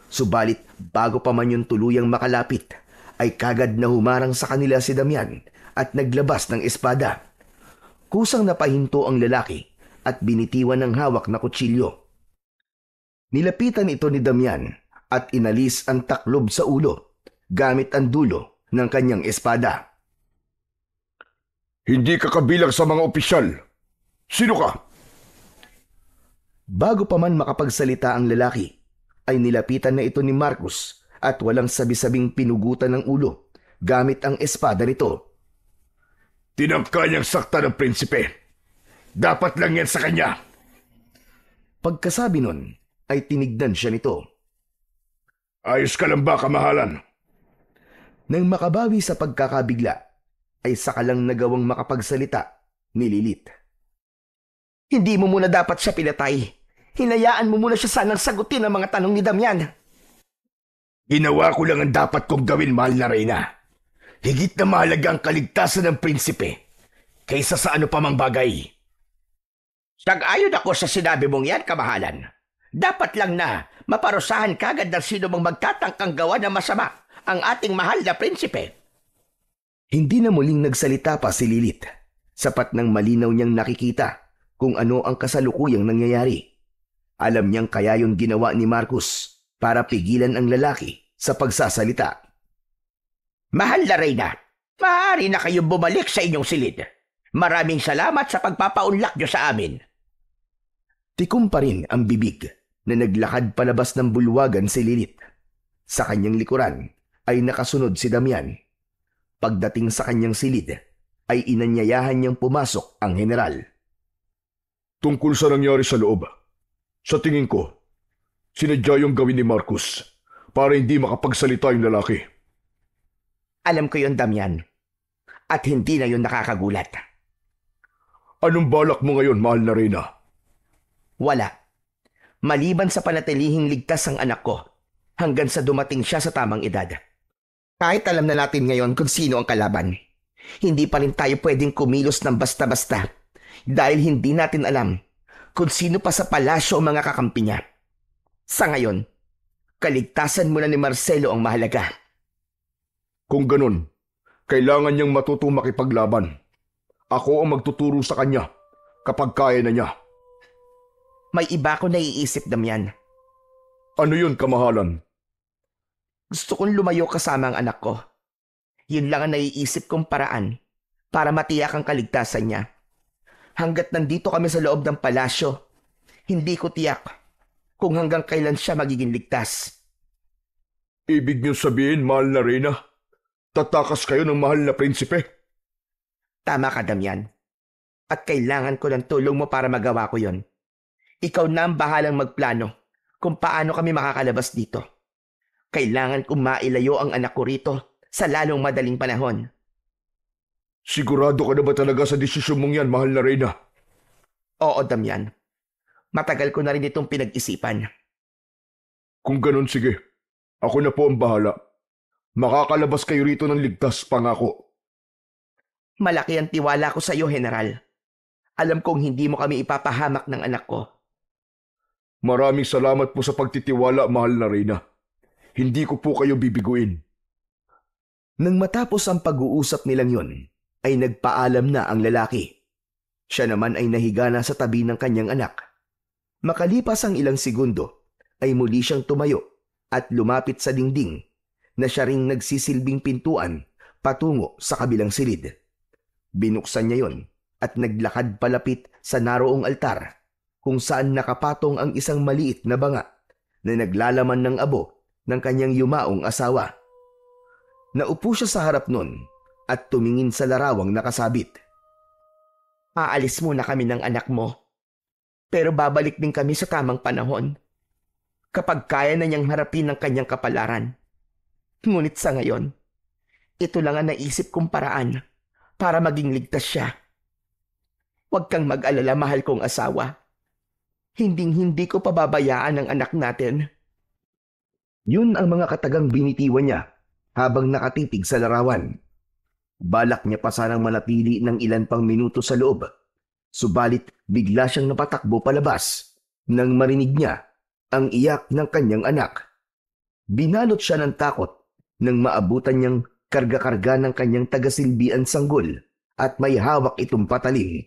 Subalit bago pa man yung tuluyang makalapit, ay kagad na humarang sa kanila si Damian at naglabas ng espada. Kusang napahinto ang lalaki at binitiwan ng hawak na kutsilyo. Nilapitan ito ni Damian at inalis ang taklob sa ulo gamit ang dulo ng kanyang espada. Hindi ka kabilang sa mga opisyal. Sino ka? Bago pa man makapagsalita ang lalaki, ay nilapitan na ito ni Marcus at walang sabi-sabing pinugutan ng ulo gamit ang espada nito. Tinangka niyang sakta ng prinsipe. Dapat lang yan sa kanya. Pagkasabi nun, ay tinignan siya nito. Ayos ka lang ba, kamahalan? Nang makabawi sa pagkakabigla, ay saka lang nagawang makapagsalita ni Lilith. Hindi mo muna dapat siya pinatay. Hinayaan mo muna siya sanang sagutin ang mga tanong ni Damian. Ginawa ko lang ang dapat kong gawin, mahal na Reyna. Higit na mahalaga ang kaligtasan ng prinsipe kaysa sa ano pa mang bagay. Sag-ayon ako sa sinabi mong yan, kamahalan. Dapat lang na maparusahan kagad ng sino mang magtatangkang gawa na masama ang ating mahal na prinsipe. Hindi na muling nagsalita pa si Lilith. Sapat ng malinaw niyang nakikita kung ano ang kasalukuyang nangyayari. Alam niyang kaya yung ginawa ni Marcus para pigilan ang lalaki sa pagsasalita. Mahal na Reyna, maaari na kayong bumalik sa inyong silid. Maraming salamat sa pagpapaunlak niyo sa amin. Tikom pa rin ang bibig na naglakad palabas ng bulwagan si Lilith. Sa kanyang likuran ay nakasunod si Damian. Pagdating sa kanyang silid, ay inanyayahan niyang pumasok ang general. Tungkol sa nangyari sa loob, sa tingin ko, sinadya yung gawin ni Marcus para hindi makapagsalita yung lalaki. Alam ko yon, Damian. At hindi na yon nakakagulat. Anong balak mo ngayon, mahal na Reyna? Wala. Maliban sa panatilihing ligtas ang anak ko hanggang sa dumating siya sa tamang edad. Kahit alam na natin ngayon kung sino ang kalaban, hindi pa rin tayo pwedeng kumilos ng basta-basta dahil hindi natin alam kung sino pa sa palasyo ang mga kakampi niya. Sa ngayon, kaligtasan muna ni Marcelo ang mahalaga. Kung ganun, kailangan niyang matutong makipaglaban. Ako ang magtuturo sa kanya kapag kaya na niya. May iba ko naiisip, Damian. Ano yun, kamahalan? Gusto kong lumayo kasama ang anak ko. Yun lang ang naiisip kong paraan para matiyak ang kaligtasan niya. Hanggat nandito kami sa loob ng palasyo, hindi ko tiyak kung hanggang kailan siya magiging ligtas. Ibig niyo sabihin, mahal na Reyna, tatakas kayo ng mahal na prinsipe? Tama ka, Damian. At kailangan ko ng tulong mo para magawa ko yon. Ikaw na ang bahalang magplano kung paano kami makakalabas dito. Kailangan kong mailayo ang anak ko rito sa lalong madaling panahon. Sigurado ka na ba talaga sa desisyon mong yan, mahal na Reyna? Oo, Damian. Matagal ko na rin itong pinag-isipan. Kung ganun, sige. Ako na po ang bahala. Makakalabas kayo rito ng ligtas, pangako. Malaki ang tiwala ko sa iyo, General. Alam kong hindi mo kami ipapahamak ng anak ko. Maraming salamat po sa pagtitiwala, mahal na Reyna. Hindi ko po kayo bibiguin. Nang matapos ang pag-uusap nilang yon, ay nagpaalam na ang lalaki. Siya naman ay nahiga na sa tabi ng kanyang anak. Makalipas ang ilang segundo, ay muli siyang tumayo at lumapit sa dingding na siya ring nagsisilbing pintuan patungo sa kabilang silid. Binuksan niya yon at naglakad palapit sa naroong altar kung saan nakapatong ang isang maliit na banga na naglalaman ng abo ng kanyang yumaong asawa. Naupo siya sa harap nun at tumingin sa larawang nakasabit. Aalis muna kami ng anak mo. Pero babalik din kami sa tamang panahon. Kapag kaya na niyang harapin ang kanyang kapalaran. Ngunit sa ngayon, ito lang ang naisip kong paraan para maging ligtas siya. Huwag kang mag-alala, mahal kong asawa. Hinding-hindi ko pababayaan ang anak natin. Yun ang mga katagang binitiwan niya habang nakatitig sa larawan. Balak niya pa sanang manatili ng ilan pang minuto sa loob. Subalit bigla siyang napatakbo palabas nang marinig niya ang iyak ng kanyang anak. Binalot siya ng takot nang maabutan niyang karga-karga ng kanyang tagasilbian sanggol at may hawak itong patalim.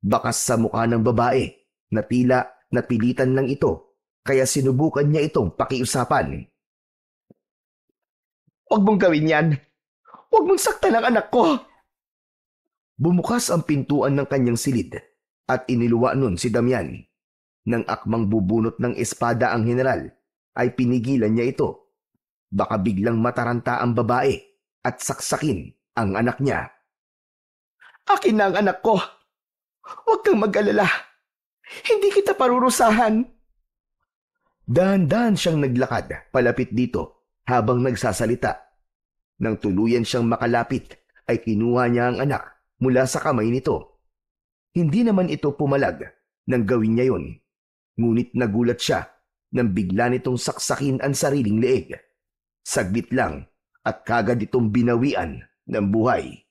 Bakas sa mukha ng babae na tila napilitan lang ito kaya sinubukan niya itong pakiusapan. Huwag mong gawin yan. Huwag mong saktan ang anak ko. Bumukas ang pintuan ng kanyang silid at iniluwa nun si Damian. Nang akmang bubunot ng espada ang general, ay pinigilan niya ito. Baka biglang mataranta ang babae at saksakin ang anak niya. Akin na ang anak ko. Huwag kang mag-alala. Hindi kita parurusahan. Dahan-dahan siyang naglakad palapit dito habang nagsasalita. Nang tuluyan siyang makalapit, ay kinuha niya ang anak mula sa kamay nito. Hindi naman ito pumalag nang gawin niya yon. Ngunit nagulat siya nang bigla nitong saksakin ang sariling leeg. Saglit lang at kagad itong binawian ng buhay.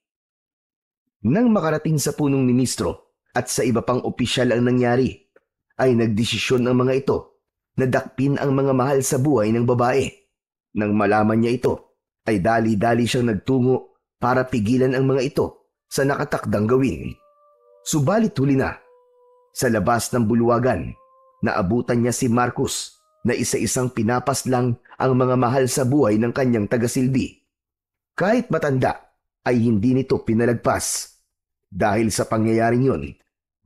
Nang makarating sa punong ministro at sa iba pang opisyal ang nangyari, ay nagdesisyon ang mga ito na dakpin ang mga mahal sa buhay ng babae. Nang malaman niya ito, ay dali-dali siyang nagtungo para pigilan ang mga ito sa nakatakdang gawin. Subalit huli na, sa labas ng bulwagan, naabutan niya si Marcus na isa-isang pinapaslang ang mga mahal sa buhay ng kanyang tagasilbi. Kahit matanda, ay hindi nito pinalagpas. Dahil sa pangyayaring yun,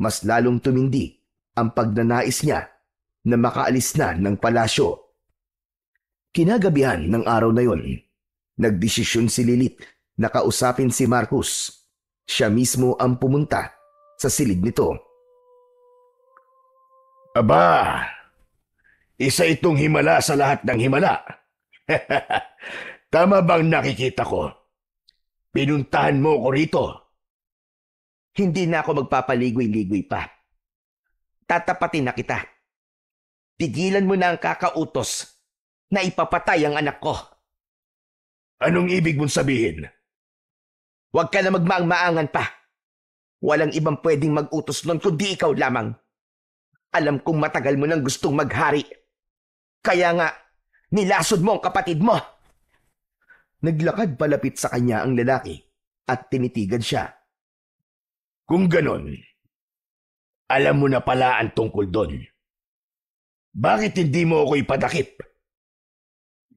mas lalong tumindi ang pagnanais niya na makaalis na ng palasyo. Kinagabihan ng araw na yon, nagdesisyon si Lilith na kausapin si Marcus. Siya mismo ang pumunta sa silid nito. Aba, isa itong himala sa lahat ng himala. Tama bang nakikita ko? Pinuntahan mo ko rito. Hindi na ako magpapaligoy-ligoy pa. Tatapatin na kita. Pigilan mo na ang kakautos na ipapatay ang anak ko. Anong ibig mong sabihin? Huwag ka na magmaang-maangan pa. Walang ibang pwedeng mag-utos nun kundi ikaw lamang. Alam kong matagal mo nang gustong maghari. Kaya nga, nilasod mo ang kapatid mo. Naglakad palapit sa kanya ang lalaki at tinitigan siya. Kung ganon, alam mo na pala ang tungkol doon. Bakit hindi mo ako ipadakip?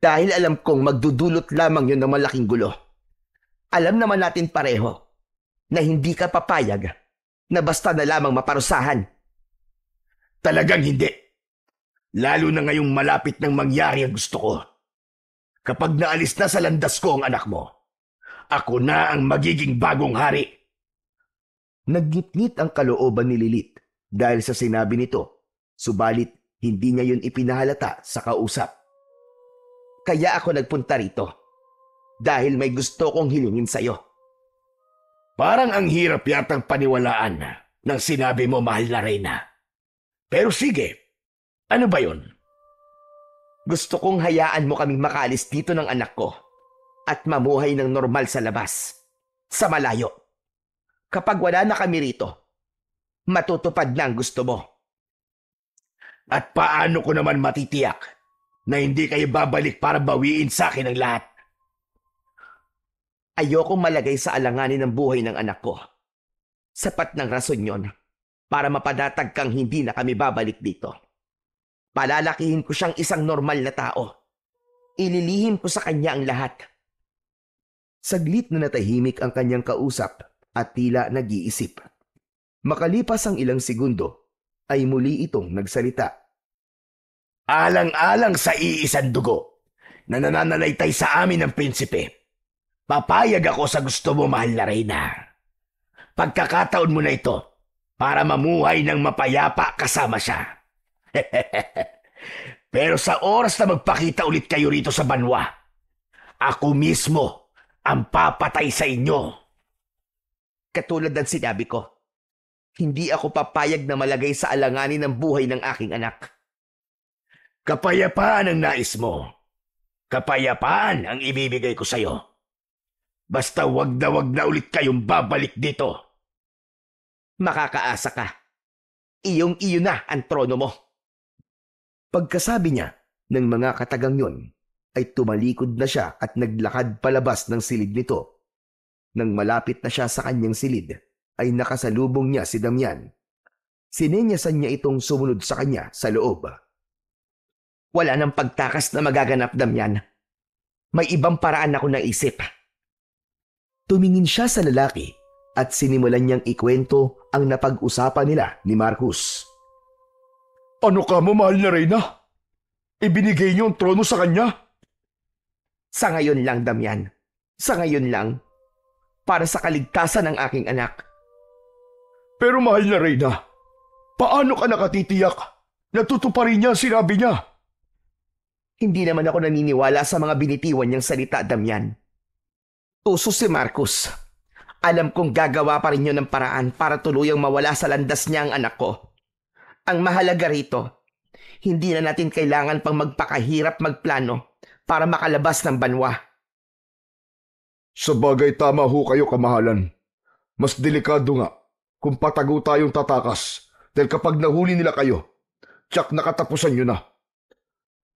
Dahil alam kong magdudulot lamang yun ng malaking gulo. Alam naman natin pareho na hindi ka papayag na basta na lamang maparusahan. Talagang hindi. Lalo na ngayong malapit nang mangyari ang gusto ko. Kapag naalis na sa landas ko ang anak mo, ako na ang magiging bagong hari. Naggitgit ang kalooban ni Lilith dahil sa sinabi nito, subalit hindi niya yun ipinahalata sa kausap. Kaya ako nagpunta rito dahil may gusto kong hilingin sa'yo. Parang ang hirap yatang paniwalaan ng sinabi mo, mahal na Reyna. Pero sige, ano ba yon? Gusto kong hayaan mo kaming makaalis dito ng anak ko at mamuhay ng normal sa labas, sa malayo. Kapag wala na kami rito, matutupad na ang gusto mo. At paano ko naman matitiyak na hindi kayo babalik para bawiin sa akin ang lahat? Ayokong malagay sa alanganin ng buhay ng anak ko. Sapat ng rason yon para mapadatag kang hindi na kami babalik dito. Palalakihin ko siyang isang normal na tao. Ililihim ko sa kanya ang lahat. Saglit na natahimik ang kanyang kausap at tila nag-iisip. Makalipas ang ilang segundo, ay muli itong nagsalita. Alang-alang sa iisang dugo na nananalaytay sa amin ng prinsipe, papayag ako sa gusto mo, mahal na Reyna. Pagkakataon mo na ito para mamuhay ng mapayapa kasama siya. Pero sa oras na magpakita ulit kayo rito sa banwa, ako mismo ang papatay sa inyo. Katulad ng sinabi ko, hindi ako papayag na malagay sa alanganin ng buhay ng aking anak. Kapayapaan ang nais mo. Kapayapaan ang ibibigay ko sa'yo. Basta wag na ulit kayong babalik dito. Makakaasa ka. Iyong-iyo na ang trono mo. Pagkasabi niya ng mga katagang yon, ay tumalikod na siya at naglakad palabas ng silid nito. Nang malapit na siya sa kanyang silid, ay nakasalubong niya si Damian. Sinenyasan niya itong sumunod sa kanya sa loob. Wala nang pagtakas na magaganap, Damian. May ibang paraan ako naisip. Tumingin siya sa lalaki at sinimulan niyang ikwento ang napag-usapan nila ni Marcus. Ano ka mo, mahal na Reyna? Ibinigay niyo ang trono sa kanya? Sa ngayon lang, Damian. Sa ngayon lang. Para sa kaligtasan ng aking anak. Pero mahal na Reyna, paano ka nakatitiyak na tutuparin niya ang sinabi niya? Hindi naman ako naniniwala sa mga binitiwan niyang salita, Damian. Uso si Marcus. Alam kong gagawa pa rin yun ng paraan para tuluyang mawala sa landas niya ang anak ko. Ang mahalaga rito, hindi na natin kailangan pang magpakahirap magplano para makalabas ng banwa. Sa bagay, tama ho kayo, kamahalan. Mas delikado nga kung patago tayong tatakas dahil kapag nahuli nila kayo, tiyak nakatapusan nyo na.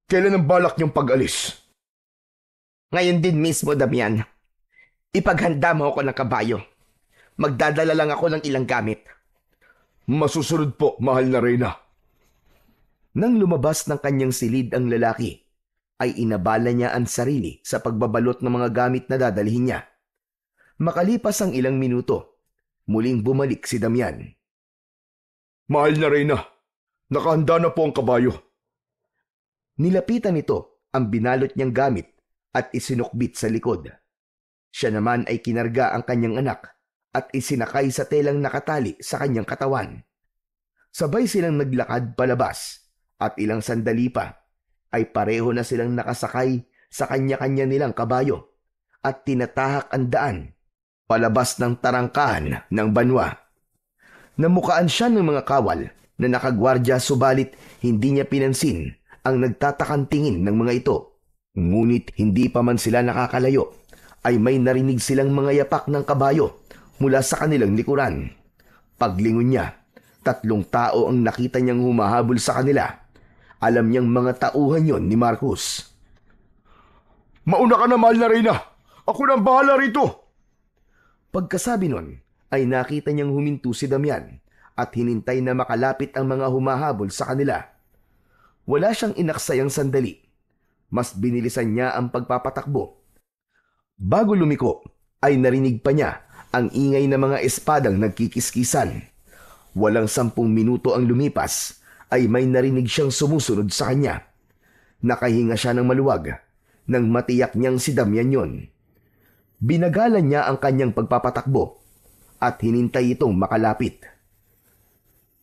Kailan ang balak niyong pag-alis? Ngayon din mismo, Damian. Ipaghanda mo ako ng kabayo. Magdadala lang ako ng ilang gamit. Masusunod po, mahal na Reyna. Nang lumabas ng kanyang silid ang lalaki, ay inabala niya ang sarili sa pagbabalot ng mga gamit na dadalhin niya. Makalipas ang ilang minuto, muling bumalik si Damian. Mahal na Reyna, nakahanda na po ang kabayo. Nilapitan nito ang binalot niyang gamit at isinukbit sa likod. Siya naman ay kinarga ang kanyang anak at isinakay sa telang nakatali sa kanyang katawan. Sabay silang naglakad palabas at ilang sandali pa ay pareho na silang nakasakay sa kanya-kanya nilang kabayo at tinatahak ang daan palabas ng tarangkahan ng banwa. Namukaan siya ng mga kawal na nakagwardya subalit hindi niya pinansin ang nagtatakang tingin ng mga ito. Ngunit hindi pa man sila nakakalayo ay may narinig silang mga yapak ng kabayo mula sa kanilang likuran. Paglingon niya, 3 tao ang nakita niyang humahabol sa kanila. Alam niyang mga tauhan yon ni Marcus. Mauna ka na, mahal na Reyna. Ako na ang bahala rito. Pagkasabi nun, ay nakita niyang huminto si Damian at hinintay na makalapit ang mga humahabol sa kanila. Wala siyang inaksayang sandali. Mas binilisan niya ang pagpapatakbo. Bago lumiko, ay narinig pa niya ang ingay ng mga espadang nagkikiskisan. Walang 10 minuto ang lumipas, ay may narinig siyang sumusunod sa kanya. Nakahinga siya ng maluwag nang matiyak niyang si Damian yon. Binagalan niya ang kanyang pagpapatakbo at hinintay itong makalapit.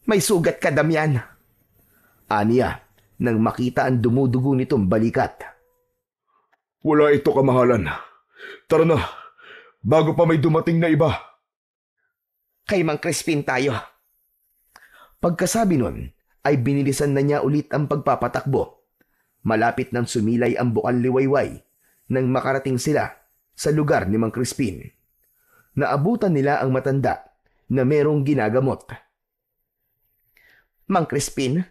May sugat ka, Damian. Aniya nang makita ang dumudugo nitong balikat. Wala ito, kamahalan. Tara na, bago pa may dumating na iba. Kay Mang Crispin tayo. Pagkasabi nun, ay binilisan na niya ulit ang pagpapatakbo. Malapit nang sumilay ang bukal liwayway nang makarating sila sa lugar ni Mang Crispin. Naabutan nila ang matanda na merong ginagamot. Mang Crispin,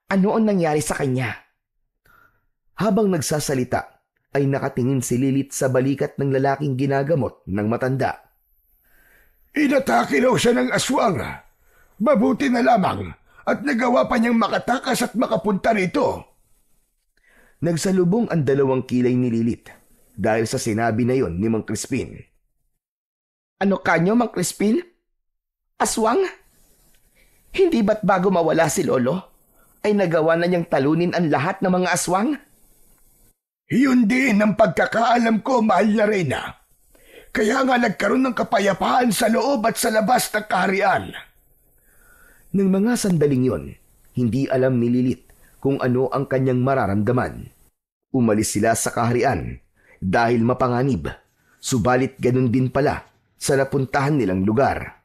ano ang nangyari sa kanya? Habang nagsasalita, ay nakatingin si Lilith sa balikat ng lalaking ginagamot ng matanda. Inatake raw siya ng aswang. Mabuti na lamang at nagawa pa niyang makatakas at makapunta rito. Nagsalubong ang 2 kilay ni Lilith dahil sa sinabi na yon ni Mang Crispin. Ano kanyo, Mang Crispin? Aswang? Hindi ba't bago mawala si Lolo, ay nagawa na niyang talunin ang lahat ng mga aswang? Yun din ang pagkakaalam ko, mahal na Reyna. Kaya nga nagkaroon ng kapayapaan sa loob at sa labas ng kaharian. Nang mga sandaling yon, hindi alam ni Lilith kung ano ang kanyang mararamdaman. Umalis sila sa kaharian dahil mapanganib, subalit ganun din pala sa napuntahan nilang lugar.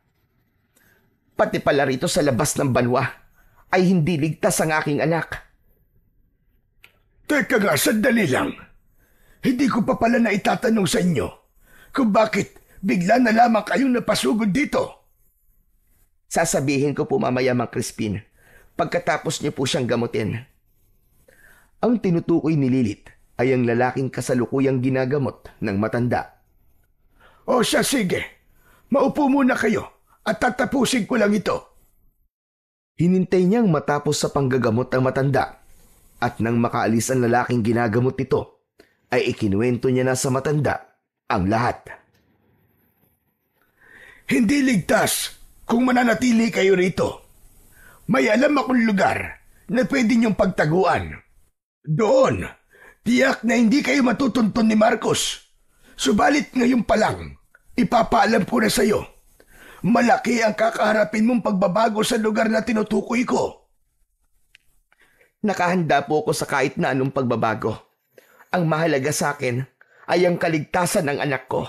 Pati pala rito sa labas ng banwa ay hindi ligtas ang aking anak. Teka nga, sandali lang. Hindi ko pa pala na itatanong sa inyo kung bakit bigla na lamang kayong napasugod dito. Sasabihin ko po mamaya, Mang Crispin, pagkatapos niyo po siyang gamutin. Ang tinutukoy ni Lilith ay ang lalaking kasalukuyang ginagamot ng matanda. O siya, sige. Maupo muna kayo at tatapusin ko lang ito. Hinintay niyang matapos sa panggagamot ang matanda at nang makaalis ang lalaking ginagamot nito, ay ikinuwento niya na sa matanda ang lahat. Hindi ligtas kung mananatili kayo rito. May alam akong lugar na pwede niyong pagtaguan. Doon, tiyak na hindi kayo matutuntun ni Marcos. Subalit ngayon pa lang, ipapaalam ko na sa iyo. Malaki ang kakaharapin mong pagbabago sa lugar na tinutukoy ko. Nakahanda po ako sa kahit na anong pagbabago. Ang mahalaga sa akin ay ang kaligtasan ng anak ko.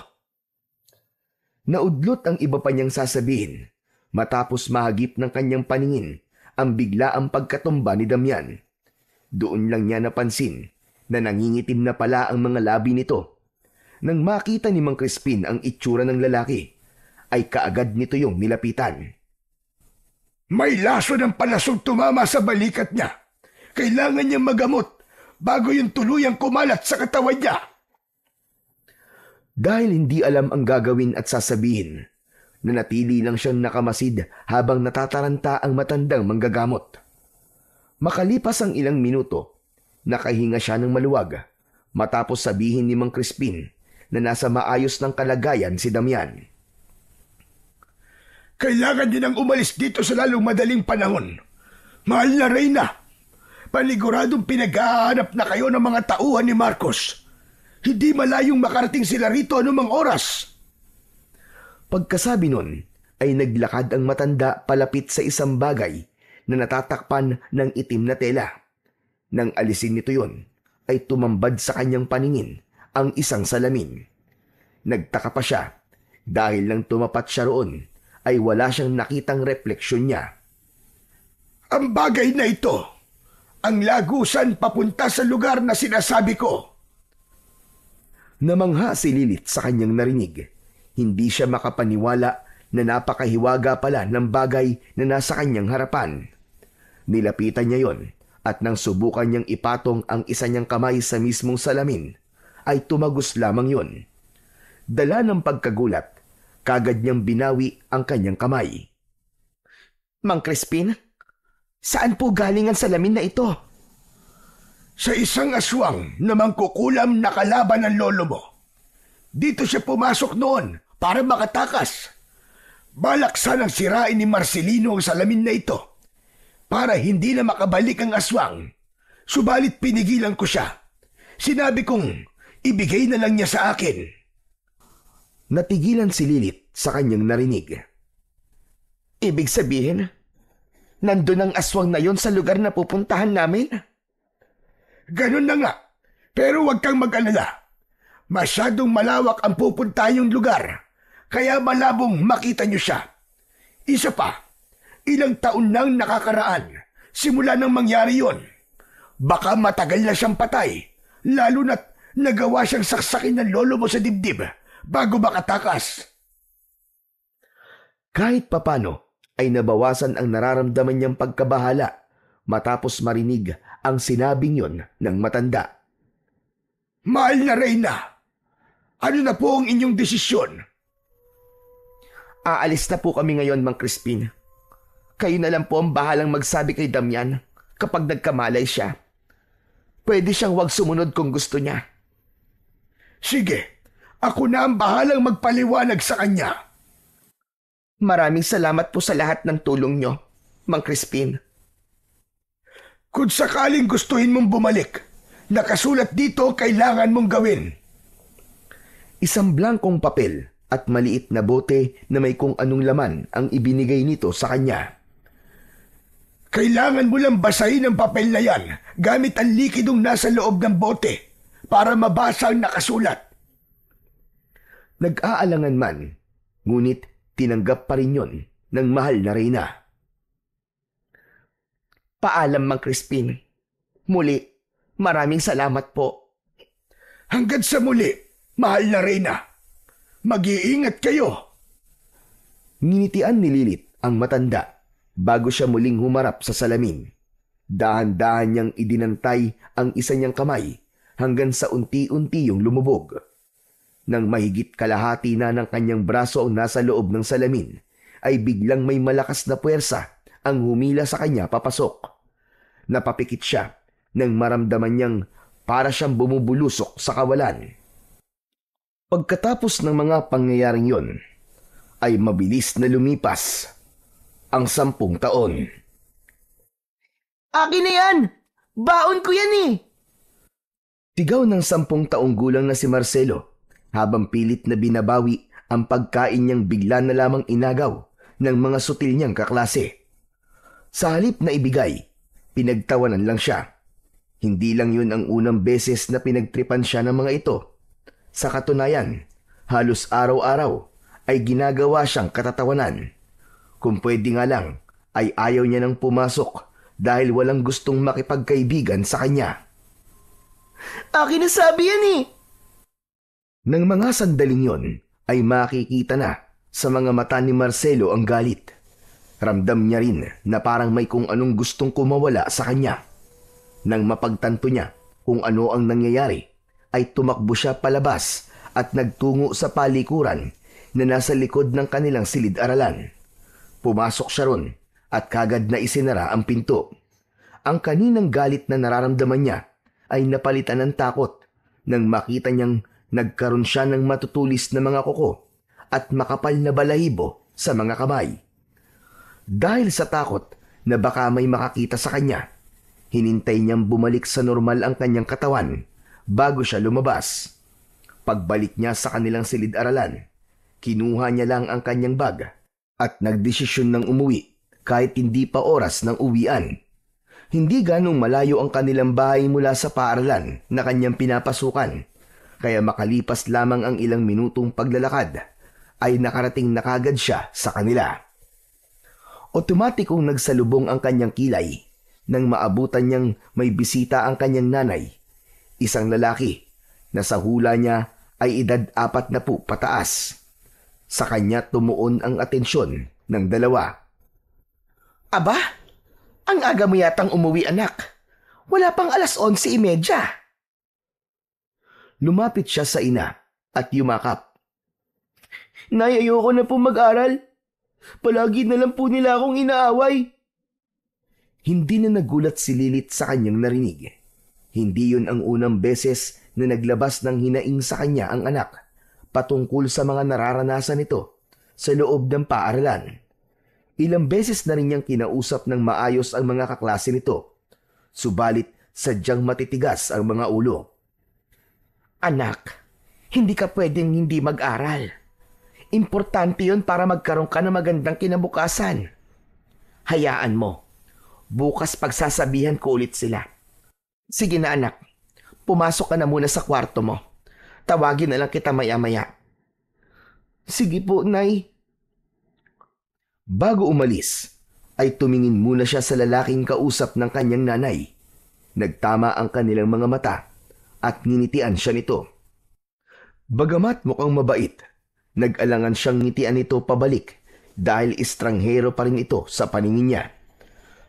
Naudlot ang iba pa niyang sasabihin matapos mahagip ng kanyang paningin ang biglaang pagkatumba ni Damian. Doon lang niya napansin na nangingitim na pala ang mga labi nito. Nang makita ni Mang Crispin ang itsura ng lalaki, ay kaagad nito yung nilapitan. May laso ng palasong tumama sa balikat niya. Kailangan niyang magamot bago yung tuluyang kumalat sa katawan niya. Dahil hindi alam ang gagawin at sasabihin, nanatili lang siyang nakamasid habang natataranta ang matandang manggagamot. Makalipas ang ilang minuto, nakahinga siya ng maluwag matapos sabihin ni Mang Crispin na nasa maayos ng kalagayan si Damian. Kailangan niyo nang umalis dito sa lalong madaling panahon. Mahal na Reyna, Paniguradong pinag-ahanap na kayo ng mga tauhan ni Marcos. Hindi malayong makarating sila rito anumang oras. Pagkasabi nun, ay naglakad ang matanda palapit sa isang bagay na natatakpan ng itim na tela. Nang alisin nito yon, ay tumambad sa kanyang paningin ang isang salamin. Nagtaka pa siya dahil nang tumapat siya roon ay wala siyang nakitang refleksyon niya. Ang bagay na ito, ang lagusan papunta sa lugar na sinasabi ko. Namangha si Lilith sa kanyang narinig. Hindi siya makapaniwala na napakahiwaga pala ng bagay na nasa kanyang harapan. Nilapitan niya yon at nang subukan niyang ipatong ang isa niyang kamay sa mismong salamin, ay tumagos lamang yon. Dala ng pagkagulat, kagad niyang binawi ang kanyang kamay. Mang Crispin, saan po galing ang salamin na ito? Sa isang aswang na mangkukulam na kalaban ng lolo mo. Dito siya pumasok noon para makatakas. Balak sanang sirain ni Marcelino ang salamin na ito para hindi na makabalik ang aswang. Subalit pinigilan ko siya. Sinabi kong ibigay na lang niya sa akin. Natigilan si Lilith sa kanyang narinig. Ibig sabihin, nandun ang aswang na yon sa lugar na pupuntahan namin? Ganun na nga. Pero huwag kang mag-alala. Masyadong malawak ang pupuntahang lugar, kaya malabong makita niyo siya. Isa pa, ilang taon nang nakakaraan simula nang mangyari yon. Baka matagal na siyang patay, lalo na't nagawa siyang saksakin ng lolo mo sa dibdib bago makatakas. Kahit papano ay nabawasan ang nararamdaman niyang pagkabahala matapos marinig ang sinabing yon ng matanda. Mahal na Reyna, ano na po ang inyong desisyon? Aalis na po kami ngayon, Mang Crispin. Kayo na lang po ang bahalang magsabi kay Damian kapag nagkamalay siya. Pwede siyang wag sumunod kung gusto niya. Sige, ako na ang bahalang magpaliwanag sa kanya. Maraming salamat po sa lahat ng tulong niyo, Mang Crispin. Kung sakaling gustuhin mong bumalik, nakasulat dito kailangan mong gawin. Isang blankong papel at maliit na bote na may kung anong laman ang ibinigay nito sa kanya. Kailangan mo lang basahin ang papel na yan gamit ang likidong nasa loob ng bote para mabasa ang nakasulat. Nag-aalangan man, ngunit tinanggap pa rin yon ng mahal na Reyna. Paalam, Mang Crispin. Muli, maraming salamat po. Hanggang sa muli, mahal na Reyna. Mag-iingat kayo. Nginitian ni Lilith ang matanda bago siya muling humarap sa salamin. Dahan-dahan niyang idinantay ang isa niyang kamay hanggang sa unti-unti yung lumubog. Nang mahigit kalahati na ng kanyang braso ang nasa loob ng salamin, ay biglang may malakas na puwersa ang humila sa kanya papasok. Napapikit siya nang maramdaman niyang para siyang bumubulusok sa kawalan. Pagkatapos ng mga pangyayaring yon, ay mabilis na lumipas ang 10 taon. Akin na yan! Baon ko yan eh! Tigaw ng 10 taong gulang na si Marcelo habang pilit na binabawi ang pagkain niyang bigla na lamang inagaw ng mga sutil niyang kaklase. Sa halip na ibigay, pinagtawanan lang siya. Hindi lang yun ang unang beses na pinagtripan siya ng mga ito. Sa katunayan, halos araw-araw ay ginagawa siyang katatawanan. Kung pwede nga lang, ay ayaw niya nang pumasok dahil walang gustong makipagkaibigan sa kanya. Akin na sabi yan eh! Nang mga sandaling yon, ay makikita na sa mga mata ni Marcelo ang galit. Ramdam niya rin na parang may kung anong gustong kumawala sa kanya. Nang mapagtanto niya kung ano ang nangyayari, ay tumakbo siya palabas at nagtungo sa palikuran na nasa likod ng kanilang silid-aralan. Pumasok siya ron at kagad na isinara ang pinto. Ang kaninang galit na nararamdaman niya ay napalitan ng takot nang makita niyang nagkaroon siya ng matutulis na mga kuko at makapal na balahibo sa mga kamay. Dahil sa takot na baka may makakita sa kanya, Hinintay niyang bumalik sa normal ang kanyang katawan bago siya lumabas. Pagbalik niya sa kanilang silid-aralan, kinuha niya lang ang kanyang bag at nagdesisyon ng umuwi kahit hindi pa oras ng uwian. Hindi ganong malayo ang kanilang bahay mula sa paaralan na kanyang pinapasukan, kaya makalipas lamang ang ilang minutong paglalakad ay nakarating na kagad siya sa kanila. Otomatikong nagsalubong ang kanyang kilay nang maabutan niyang may bisita ang kanyang nanay, isang lalaki na sa hula niya ay edad 40 pataas. Sa kanya tumuon ang atensyon ng dalawa. Aba, ang aga mo yatang umuwi anak. Wala pang 11:30. Lumapit siya sa ina at yumakap. Nay, ayoko na po mag-aral. Palagi na lang po nila akong inaaway. Hindi na nagulat si Lilith sa kanyang narinig. Hindi yun ang unang beses na naglabas ng hinaing sa kanya ang anak patungkol sa mga nararanasan nito sa loob ng paaralan. Ilang beses na rin niyang kinausap ng maayos ang mga kaklase nito, subalit sadyang matitigas ang mga ulo. Anak, hindi ka pwedeng hindi mag-aral. Importante yun para magkaroon ka ng magandang kinabukasan. Hayaan mo. Bukas pagsasabihan ko ulit sila. Sige na anak, pumasok ka na muna sa kwarto mo. Tawagin na lang kita maya-maya. Sige po, Nay. Bago umalis, ay tumingin muna siya sa lalaking kausap ng kanyang nanay. Nagtama ang kanilang mga mata at nginitian siya nito. Bagamat mukhang mabait, nag-alangan siyang ngitian ito pabalik dahil estranghero pa rin ito sa paningin niya.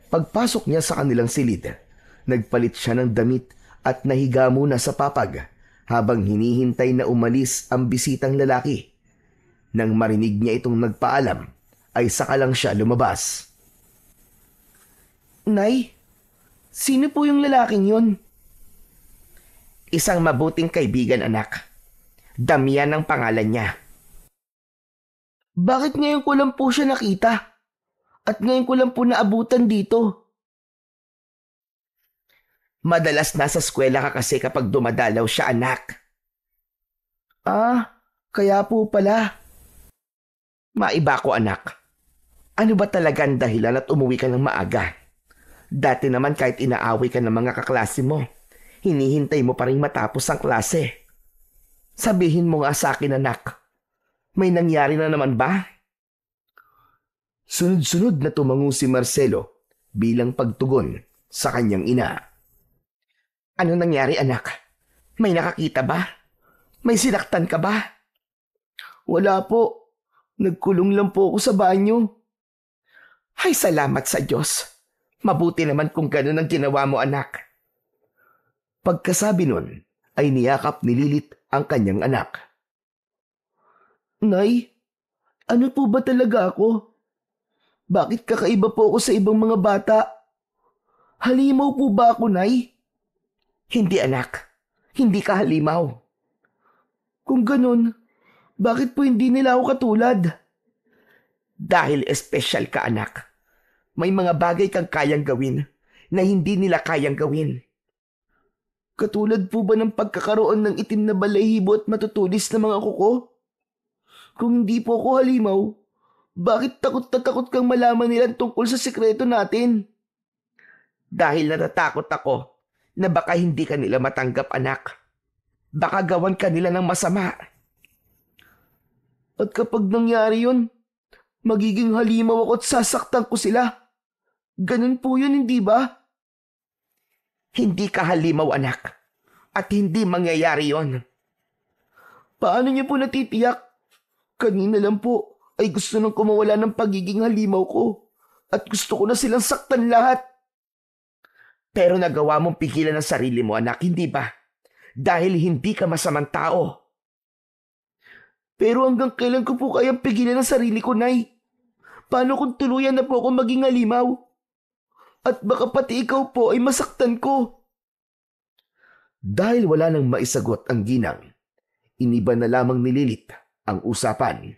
Pagpasok niya sa kanilang silid, nagpalit siya ng damit at nahiga muna sa papag habang hinihintay na umalis ang bisitang lalaki. Nang marinig niya itong nagpaalam, ay saka lang siya lumabas. Nay, sino po yung lalaking yun? Isang mabuting kaibigan anak. Damian ang pangalan niya. Bakit ngayon ko lang po siya nakita? At ngayon ko lang po naabutan dito. Madalas nasa eskwela ka kasi kapag dumadalaw siya anak. Ah, kaya po pala. Maiba ko anak. Ano ba talaga ang dahilan at umuwi ka ng maaga? Dati naman kahit inaaway ka ng mga kaklase mo, hinihintay mo pa rin matapos ang klase. Sabihin mo nga sa akin anak, may nangyari na naman ba? Sunod-sunod na tumango si Marcelo bilang pagtugon sa kanyang ina. Ano nangyari anak? May nakakita ba? May sinaktan ka ba? Wala po. Nagkulong lang po ako sa banyo. Ay salamat sa Diyos. Mabuti naman kung ganun ang ginawa mo anak. Pagkasabi nun ay niyakap ni Lilith ang kanyang anak. Nay, ano po ba talaga ako? Bakit kakaiba po ako sa ibang mga bata? Halimaw po ba ako, Nay? Hindi anak, hindi ka halimaw. Kung ganun, bakit po hindi nila ako katulad? Dahil espesyal ka anak. May mga bagay kang kayang gawin na hindi nila kayang gawin. Katulad po ba ng pagkakaroon ng itim na balahibo at matutulis na mga kuko? Kung hindi po ako halimaw, bakit takot na takot kang malaman nila tungkol sa sikreto natin? Dahil natatakot ako na baka hindi ka nila matanggap anak. Baka gawan ka nila ng masama. At kapag nangyari yun, magiging halimaw ako at sasaktan ko sila. Ganun po yun, hindi ba? Hindi ka halimaw anak. At hindi mangyayari yon. Paano niyo po natitiyak? Kanina lang po ay gusto nang kumawala ng pagiging halimaw ko at gusto ko na silang saktan lahat. Pero nagawa mong pigilan ang sarili mo anak, hindi ba? Dahil hindi ka masamang tao. Pero hanggang kailan ko po kayang pigilan ang sarili ko, Nay? Paano kung tuluyan na po ako maging halimaw? At baka pati ikaw po ay masaktan ko. Dahil wala nang maisagot ang ginang, iniba na lamang ni Lilith ang usapan.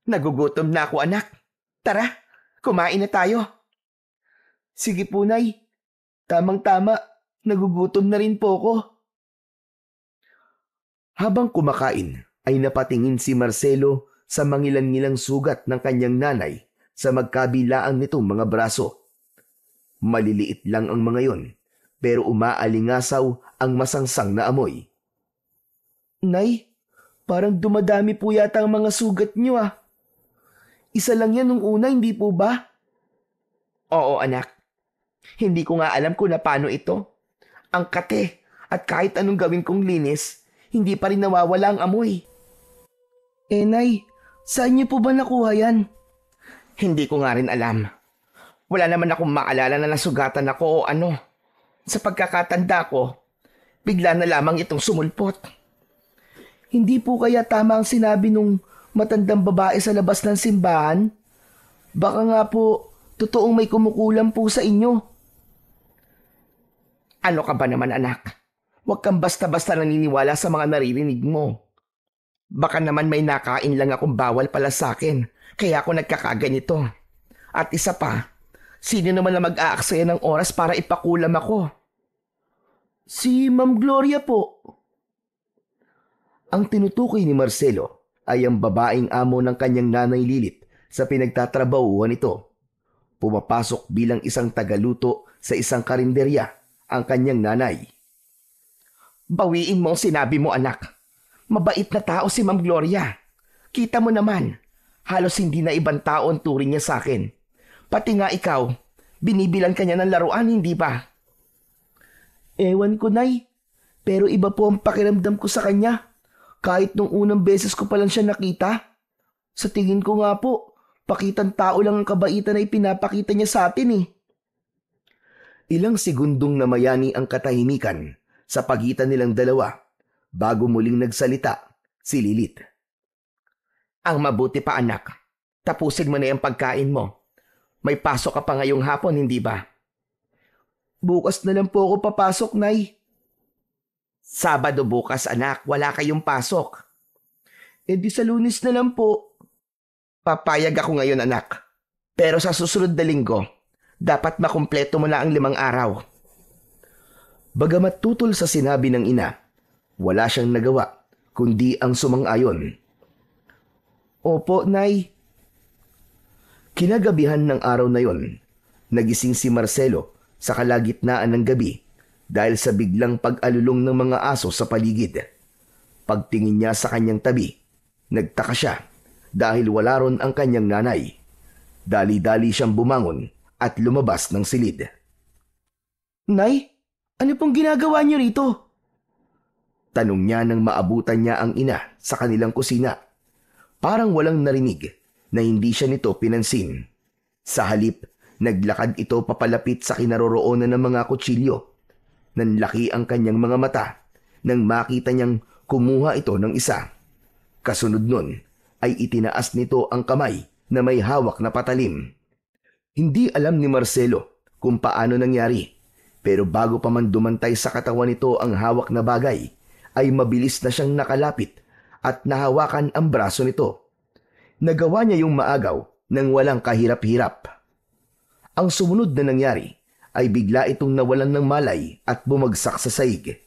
Nagugutom na ako anak. Tara, kumain na tayo. Sige po, Nay. Tamang-tama. Nagugutom na rin po ako. Habang kumakain ay napatingin si Marcelo sa mangilan-ngilang sugat ng kanyang nanay sa magkabilaan nitong mga braso. Maliliit lang ang mga yon, pero umaalingasaw ang masangsang na amoy. Nay, parang dumadami po yata ang mga sugat niyo ah. Isa lang yan nung una, hindi po ba? Oo, anak. Hindi ko nga alam kung na paano ito. Ang kate at kahit anong gawin kong linis, hindi pa rin nawawala ang amoy. Nay, saan niyo po ba nakuha yan? Hindi ko nga rin alam. Wala naman akong maalala na nasugatan ako o ano. Sa pagkakatanda ko, bigla na lamang itong sumulpot. Hindi po kaya tama ang sinabi nung matandang babae sa labas ng simbahan? Baka nga po, totoong may kumukulam po sa inyo. Ano ka ba naman, anak? Huwag kang basta-basta naniniwala sa mga naririnig mo. Baka naman may nakain lang akong bawal pala sa akin, kaya ako nagkakaganito. At isa pa, sino naman na mag-aaksaya ng oras para ipakulam ako? Si Ma'am Gloria po. Ang tinutukoy ni Marcelo ay ang babaeng amo ng kanyang nanay Lilit sa pinagtatrabahuan nito. Pumapasok bilang isang tagaluto sa isang karinderya ang kanyang nanay. Bawiin mo ang sinabi mo, anak. Mabait na tao si Ma'am Gloria. Kita mo naman, halos hindi na ibang tao ang turing niya sa akin. Pati nga ikaw, binibilan ka niya ng laruan, hindi ba? Ewan ko, Nay. Pero iba po ang pakiramdam ko sa kanya. Kahit nung unang beses ko pa lang siya nakita. Sa tingin ko nga po, pakitang tao lang ang kabaitan na ipinapakita niya sa atin eh. Ilang segundong namayani ang katahimikan sa pagitan nilang dalawa bago muling nagsalita si Lilit. Ang mabuti pa, anak. Tapusin mo na yung pagkain mo. May pasok ka pa ngayong hapon, hindi ba? Bukas na lang po ako papasok, Nay. Sabado bukas, anak. Wala kayong pasok. Di sa Lunes na lang po. Papayag ako ngayon, anak. Pero sa susunod na linggo, dapat makumpleto mo na ang 5 araw. Bagamat tutol sa sinabi ng ina, wala siyang nagawa kundi ang sumang-ayon. Opo, Nay. Kinagabihan ng araw na yon, nagising si Marcelo sa kalagitnaan ng gabi dahil sa biglang pag-alulong ng mga aso sa paligid. Pagtingin niya sa kanyang tabi, nagtaka siya dahil wala ron ang kanyang nanay. Dali-dali siyang bumangon at lumabas ng silid. Nay, ano pong ginagawa niyo rito? Tanong niya nang maabutan niya ang ina sa kanilang kusina. Parang walang narinig na hindi siya nito pinansin. Sa halip, naglakad ito papalapit sa kinaroroonan ng mga kutsilyo. Nanlaki ang kanyang mga mata nang makita niyang kumuha ito ng isa. Kasunod nun ay itinaas nito ang kamay na may hawak na patalim. Hindi alam ni Marcelo kung paano nangyari, pero bago pa man dumantay sa katawan nito ang hawak na bagay, ay mabilis na siyang nakalapit at nahawakan ang braso nito. Nagawa niya yung maagaw nang walang kahirap-hirap. Ang sumunod na nangyari ay bigla itong nawalan ng malay at bumagsak sa saig.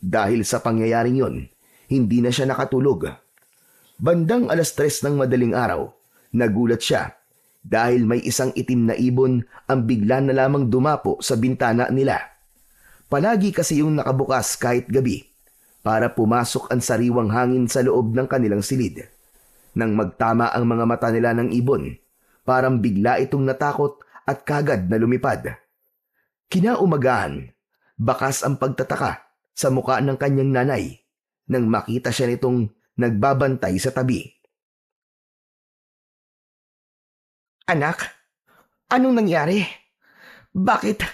Dahil sa pangyayaring yon, hindi na siya nakatulog. Bandang 3:00 ng madaling araw, nagulat siya dahil may isang itim na ibon ang bigla na lamang dumapo sa bintana nila. Palagi kasi yung nakabukas kahit gabi para pumasok ang sariwang hangin sa loob ng kanilang silid. Nang magtama ang mga mata nila ng ibon, parang bigla itong natakot at kagad na lumipad. Kinaumagahan, bakas ang pagtataka sa muka ng kanyang nanay nang makita siya nitong nagbabantay sa tabi. Anak, anong nangyari? Bakit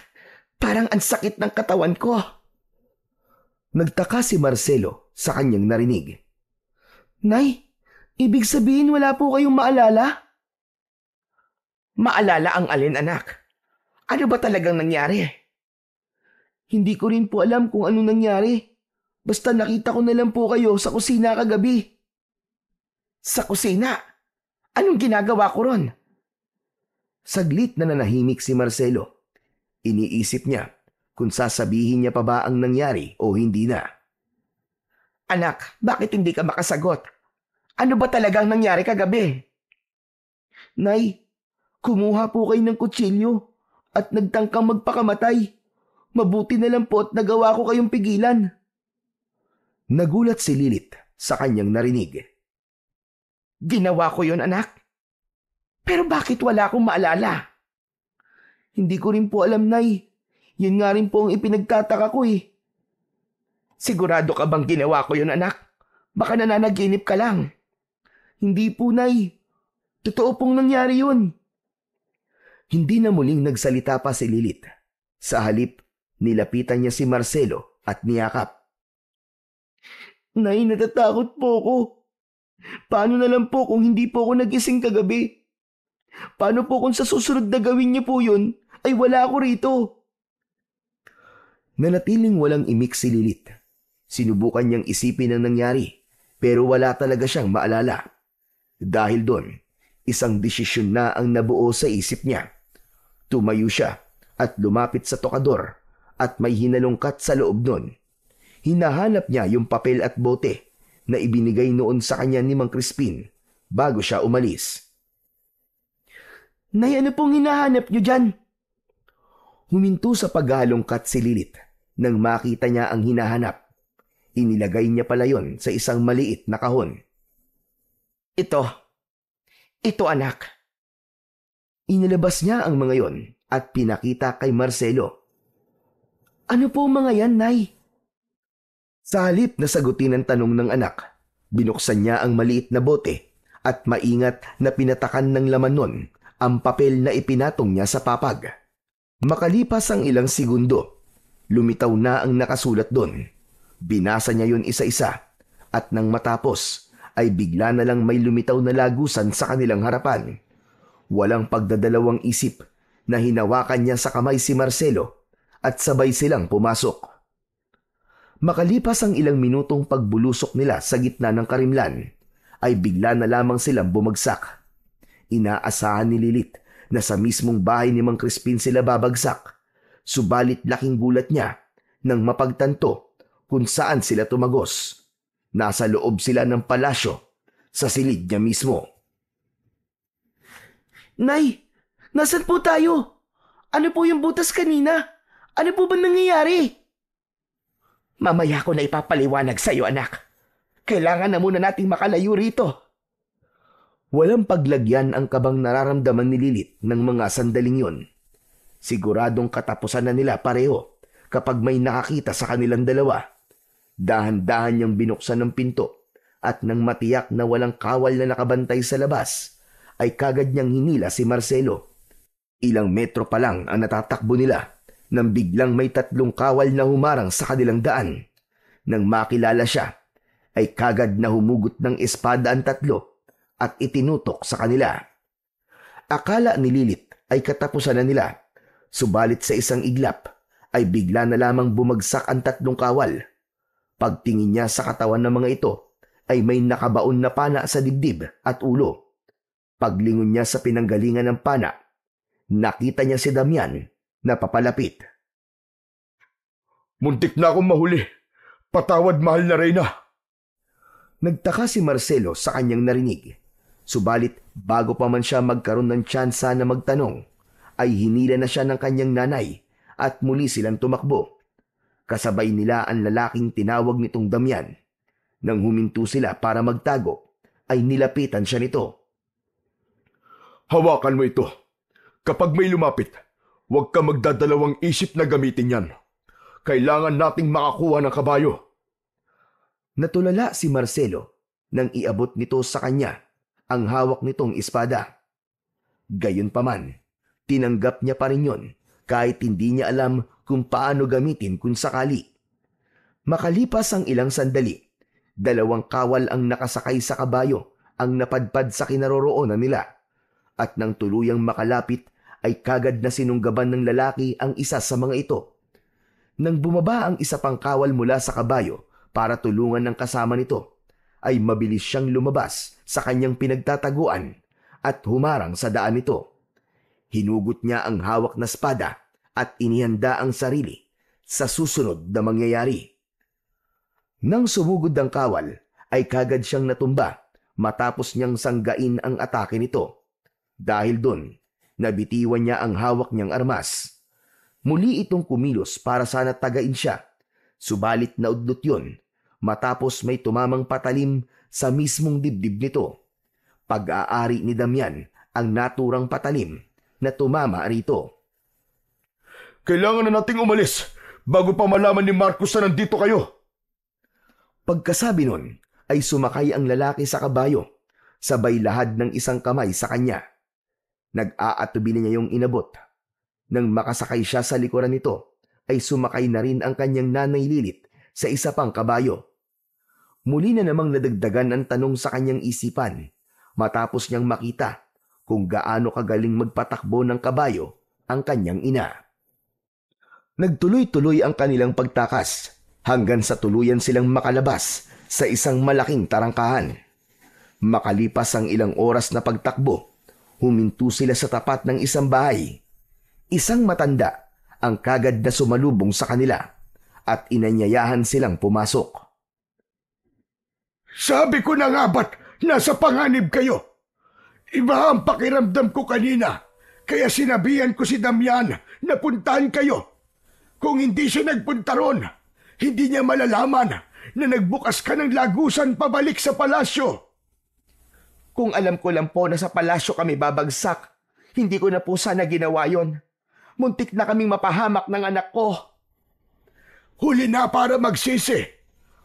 parang ang sakit ng katawan ko? Nagtaka si Marcelo sa kanyang narinig. Nay, ibig sabihin wala po kayong maalala? Maalala ang alin, anak? Ano ba talagang nangyari? Hindi ko rin po alam kung ano nangyari. Basta nakita ko na lang po kayo sa kusina kagabi. Sa kusina? Anong ginagawa ko ron? Saglit na nanahimik si Marcelo. Iniisip niya kung sasabihin niya pa ba ang nangyari o hindi na. Anak, bakit hindi ka makasagot? Ano ba talagang nangyari kagabi? Nay, kumuha po kayo ng kutsilyo at nagtangkang magpakamatay. Mabuti na lang po at nagawa ko kayong pigilan. Nagulat si Lilith sa kanyang narinig. Ginawa ko yon, anak. Pero bakit wala akong maalala? Hindi ko rin po alam, Nay. Yun nga rin po ang ipinagtataka ko eh. Sigurado ka bang ginawa ko yon, anak? Baka nananaginip ka lang. Hindi po, Nay. Totoo pong nangyari yun. Hindi na muling nagsalita pa si Lilith. Sa halip, nilapitan niya si Marcelo at niyakap. Nay, natatakot po ako. Paano na lang po kung hindi po ako nagising kagabi? Paano po kung sa susunod na gawin niyo po yun, ay wala ako rito? Nanatiling walang imik si Lilith. Sinubukan niyang isipin ang nangyari, pero wala talaga siyang maalala. Dahil doon, isang desisyon na ang nabuo sa isip niya. Tumayo siya at lumapit sa tokador at may hinalungkat sa loob nun. Hinahanap niya yung papel at bote na ibinigay noon sa kanya ni Mang Crispin bago siya umalis. Nay, ano pong hinahanap niyo dyan? Huminto sa paghalongkat si Lilith nang makita niya ang hinahanap. Inilagay niya pala yon sa isang maliit na kahon. Ito anak. Inilabas niya ang mga yon at pinakita kay Marcelo. Ano po mga yan, Nay? Sa halip na sagutin ang tanong ng anak, binuksan niya ang maliit na bote at maingat na pinatakan ng laman nun ang papel na ipinatong niya sa papag. Makalipas ang ilang segundo, lumitaw na ang nakasulat doon. Binasa niya yun isa-isa at nang matapos ay bigla na lang may lumitaw na lagusan sa kanilang harapan. Walang pagdadalawang isip na hinawakan niya sa kamay si Marcelo at sabay silang pumasok. Makalipas ang ilang minutong pagbulusok nila sa gitna ng karimlan, ay bigla na lamang silang bumagsak. Inaasahan ni Lilith na sa mismong bahay ni Mang Crispin sila babagsak, subalit laking gulat niya nang mapagtanto kung saan sila tumagos. Nasa loob sila ng palasyo, sa silid niya mismo. Nay, nasan po tayo? Ano po yung butas kanina? Ano po ba nangyayari? Mamaya ko na ipapaliwanag sa iyo, anak. Kailangan na muna nating makalayo rito. Walang paglagyan ang kabang nararamdaman ni Lilith ng mga sandaling yon. Siguradong katapusan na nila pareho kapag may nakakita sa kanilang dalawa. Dahan-dahan niyang binuksan ng pinto at nang matiyak na walang kawal na nakabantay sa labas, ay kagad niyang hinila si Marcelo. Ilang metro pa lang ang natatakbo nila nang biglang may 3 kawal na humarang sa kanilang daan. Nang makilala siya, ay kagad na humugot ng espada ang 3 at itinutok sa kanila. Akala ni Lilith ay katapusan na nila, subalit sa isang iglap ay bigla na lamang bumagsak ang 3 kawal. Pagtingin niya sa katawan ng mga ito ay may nakabaon na pana sa dibdib at ulo. Paglingon niya sa pinanggalingan ng pana, nakita niya si Damian na papalapit. Muntik na akong mahuli. Patawad, mahal na Reyna. Nagtaka si Marcelo sa kanyang narinig. Subalit bago pa man siya magkaroon ng tsansa na magtanong, ay hinila na siya ng kanyang nanay at muli silang tumakbo. Kasabay nila ang lalaking tinawag nitong Damian. Nang huminto sila para magtago, ay nilapitan siya nito. Hawakan mo ito. Kapag may lumapit, huwag ka magdadalawang isip na gamitin yan. Kailangan nating makakuha ng kabayo. Natulala si Marcelo nang iabot nito sa kanya ang hawak nitong espada. Gayunpaman, tinanggap niya pa rin yun kahit hindi niya alam kung paano gamitin kung sakali. Makalipas ang ilang sandali, 2 kawal ang nakasakay sa kabayo ang napadpad sa kinaroroonan nila. At nang tuluyang makalapit ay kagad na sinunggaban ng lalaki ang isa sa mga ito. Nang bumaba ang isa pang kawal mula sa kabayo para tulungan ng kasama nito, ay mabilis siyang lumabas sa kanyang pinagtataguan at humarang sa daan nito. Hinugot niya ang hawak na espada at inihanda ang sarili sa susunod na mangyayari. Nang sumugod ang kawal, ay kagad siyang natumba matapos niyang sanggain ang atake nito. Dahil doon, nabitiwan niya ang hawak niyang armas. Muli itong kumilos para sana tagain siya, subalit naudlot yun matapos may tumamang patalim sa mismong dibdib nito. Pag-aari ni Damian ang naturang patalim na tumama rito. Kailangan na nating umalis bago pa malaman ni Marcos na nandito kayo. Pagkasabi nun, ay sumakay ang lalaki sa kabayo, sabay lahad ng isang kamay sa kanya. Nag-aatubili niya yung inabot. Nang makasakay siya sa likuran nito, ay sumakay na rin ang kanyang nanay Lilit sa isa pang kabayo. Muli na namang nadagdagan ang tanong sa kanyang isipan, matapos niyang makita kung gaano kagaling magpatakbo ng kabayo ang kanyang ina. Nagtuloy-tuloy ang kanilang pagtakas hanggang sa tuluyan silang makalabas sa isang malaking tarangkahan. Makalipas ang ilang oras na pagtakbo, huminto sila sa tapat ng isang bahay. Isang matanda ang kagad na sumalubong sa kanila at inanyayahan silang pumasok. Sabi ko na nga ba't nasa panganib kayo? Iba ang pakiramdam ko kanina, kaya sinabihan ko si Damian na puntahan kayo. Kung hindi siya nagpunta ron, hindi niya malalaman na nagbukas ka ng lagusan pabalik sa palasyo. Kung alam ko lang po na sa palasyo kami babagsak, hindi ko na po sana ginawa yon. Muntik na kaming mapahamak ng anak ko. Huli na para magsisi.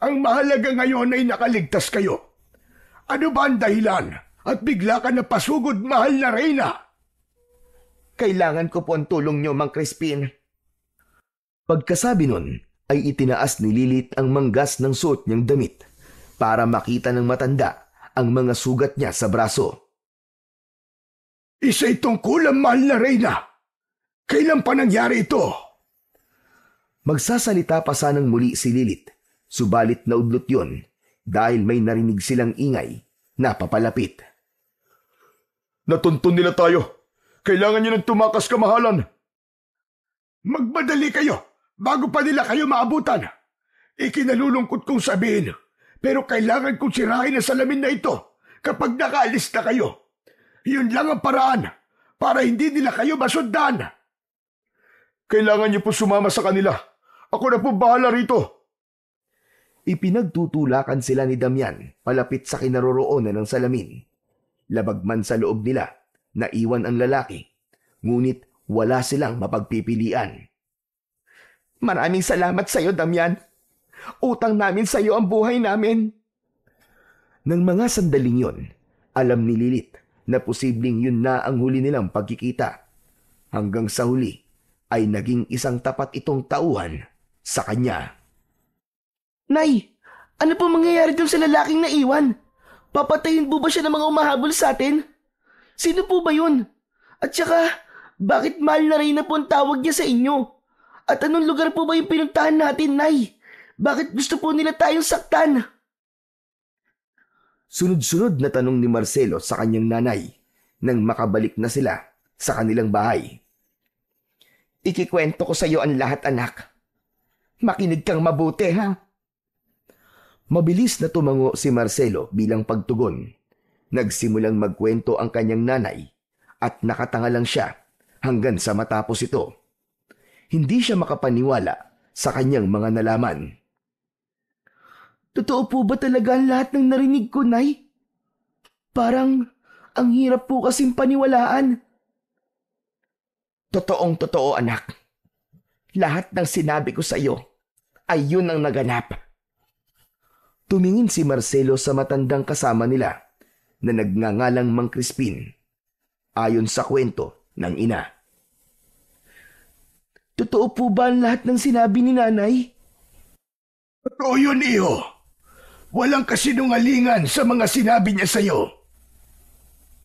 Ang mahalaga ngayon ay nakaligtas kayo. Ano ba ang dahilan at bigla ka na pasugod, mahal na Reyna? Kailangan ko po ang tulong niyo, Mang Crispin. Pagkasabi nun, ay itinaas ni Lilit ang manggas ng suot niyang damit para makita ng matanda ang mga sugat niya sa braso. Isa itong kulang, mahal na Reyna. Kailan pa nangyari ito? Magsasalita pa sanang muli si Lilit, subalit naudlot yun dahil may narinig silang ingay na papalapit. Natuntun nila tayo. Kailangan niyo ng tumakas, kamahalan. Magmadali kayo bago pa nila kayo maabutan. Ikinalulungkot kong sabihin, pero kailangan kong sirahin ang salamin na ito kapag nakaalis na kayo. Yun lang ang paraan para hindi nila kayo masundan. Kailangan niyo po sumama sa kanila. Ako na po bahala rito. Ipinagtutulakan sila ni Damian palapit sa kinaroroonan ng salamin. Labag man sa loob nila, naiwan ang lalaki, ngunit wala silang mapagpipilian. Maraming salamat sa iyo, Damian. Utang namin sa iyo ang buhay namin. Nang mga sandaling yon, alam ni Lilit na posibleng yun na ang huli nilang pagkikita. Hanggang sa huli ay naging isang tapat itong tauhan sa kanya. Nay, ano po mangyayari dun sa lalaking naiwan? Papatayin po ba siya ng mga umahabol sa atin? Sino po ba yun? At saka, bakit mahal na Reyna po ang tawag niya sa inyo? At anong lugar po ba yung pinuntahan natin, Nay? Bakit gusto po nila tayong saktan? Sunod-sunod na tanong ni Marcelo sa kanyang nanay nang makabalik na sila sa kanilang bahay. Ikikwento ko sa iyo ang lahat, anak. Makinig kang mabuti, ha? Mabilis na tumango si Marcelo bilang pagtugon. Nagsimulang magkwento ang kanyang nanay at nakatanga lang siya hanggang sa matapos ito. Hindi siya makapaniwala sa kanyang mga nalaman. Totoo po ba talaga ang lahat ng narinig ko, Nay? Parang ang hirap po kasing paniwalaan. Totoong-totoo, anak. Lahat ng sinabi ko sa iyo ay yun ang naganap. Tumingin si Marcelo sa matandang kasama nila na nagngangalang Mang Crispin, ayon sa kwento ng ina. Totoo po ba ang lahat ng sinabi ni Nanay? Totoo yun, iho. Walang kasinungalingan sa mga sinabi niya sa'yo.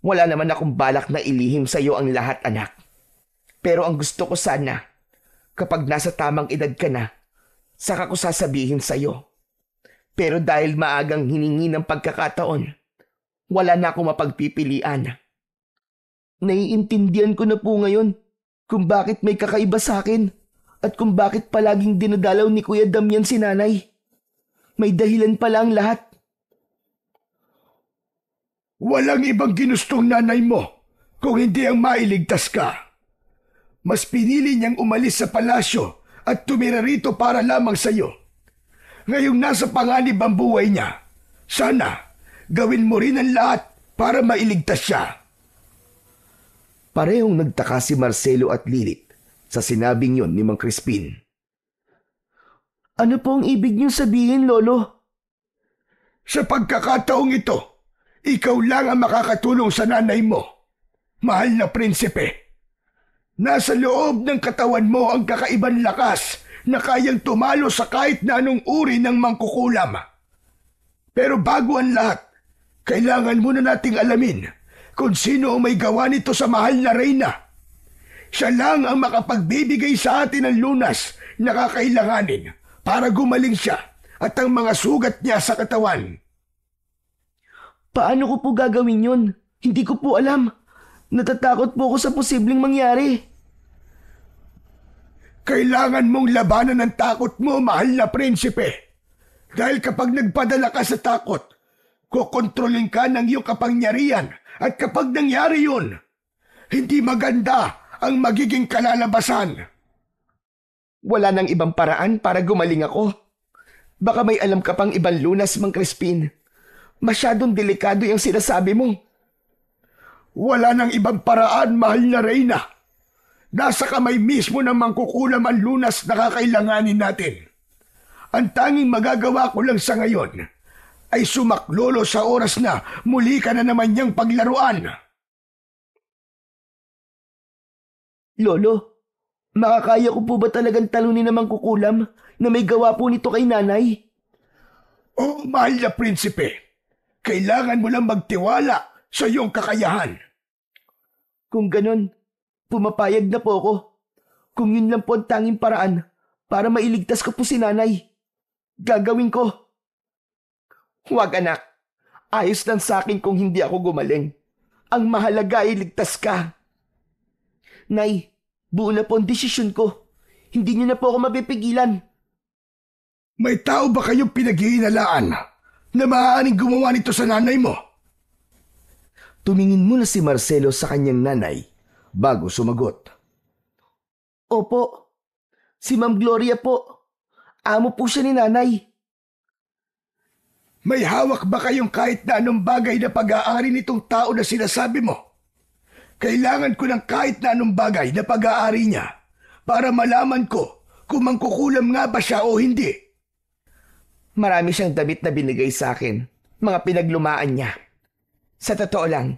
Wala naman akong balak na ilihim sa iyo ang lahat, anak. Pero ang gusto ko sana, kapag nasa tamang edad ka na, saka ko sasabihin sa iyo. Pero dahil maagang hiningi ng pagkakataon, wala na akong mapagpipilian. Naiintindihan ko na po ngayon kung bakit may kakaiba sa akin at kung bakit palaging dinadalaw ni Kuya Damian si nanay. May dahilan pala ang lahat. Walang ibang ginustong nanay mo kung hindi ang mailigtas ka. Mas pinili niyang umalis sa palasyo at tumira rito para lamang sa iyo. Ngayong nasa panganib ang buhay niya, sana gawin mo rin ang lahat para mailigtas siya. Parehong nagtaka si Marcelo at Lilith sa sinabing yon ni Mang Crispin. Ano po ang ibig niyong sabihin, Lolo? Sa pagkakataong ito, ikaw lang ang makakatulong sa nanay mo, mahal na prinsipe. Nasa loob ng katawan mo ang kakaibang lakas na kayang tumalo sa kahit na anong uri ng mangkukulam. Pero bago ang lahat, kailangan muna nating alamin kung sino ang may gawa nito sa mahal na reyna. Siya lang ang makapagbibigay sa atin ng lunas na kakailanganin para gumaling siya at ang mga sugat niya sa katawan. Paano ko po gagawin yun? Hindi ko po alam. Natatakot po ako sa posibleng mangyari. Kailangan mong labanan ang takot mo, mahal na prinsipe. Dahil kapag nagpadala ka sa takot, kukontrolin ka ng iyong kapangyarihan at kapag nangyari yun, hindi maganda ang magiging kalalabasan. Wala nang ibang paraan para gumaling ako. Baka may alam ka pang ibang lunas, Mang Crispin. Masyadong delikado yung sinasabi mo. Wala nang ibang paraan, mahal na reyna. Nasa kamay mismo ng mangkukulam ang lunas na kakailanganin natin. Ang tanging magagawa ko lang sa ngayon ay sumaklolo sa oras na muli ka na naman niyang paglaruan. Lolo, makakaya ko po ba talagang talunin ng mangkukulam na may gawa po nito kay nanay? Oh, mahal na prinsipe, kailangan mo lang magtiwala sa iyong kakayahan. Kung ganon, pumapayag na po ako. Kung yun lang po ang tanging paraan para mailigtas ko po si nanay, gagawin ko. Huwag anak, ayos lang sa akin kung hindi ako gumaling. Ang mahalaga ay ligtas ka. Nay, buo na po ang desisyon ko. Hindi niyo na po ako mapipigilan. May tao ba kayong pinag-iinalaan na maaaring gumawa nito sa nanay mo? Tumingin muna si Marcelo sa kanyang nanay bago sumagot. Opo, si Ma'am Gloria po. Amo po siya ni nanay. May hawak ba kayong kahit na anong bagay na pag-aari nitong tao na sinasabi mo? Kailangan ko ng kahit na anong bagay na pag-aari niya para malaman ko kung mangkukulam nga ba siya o hindi. Marami siyang damit na binigay sa akin, mga pinaglumaan niya. Sa totoo lang,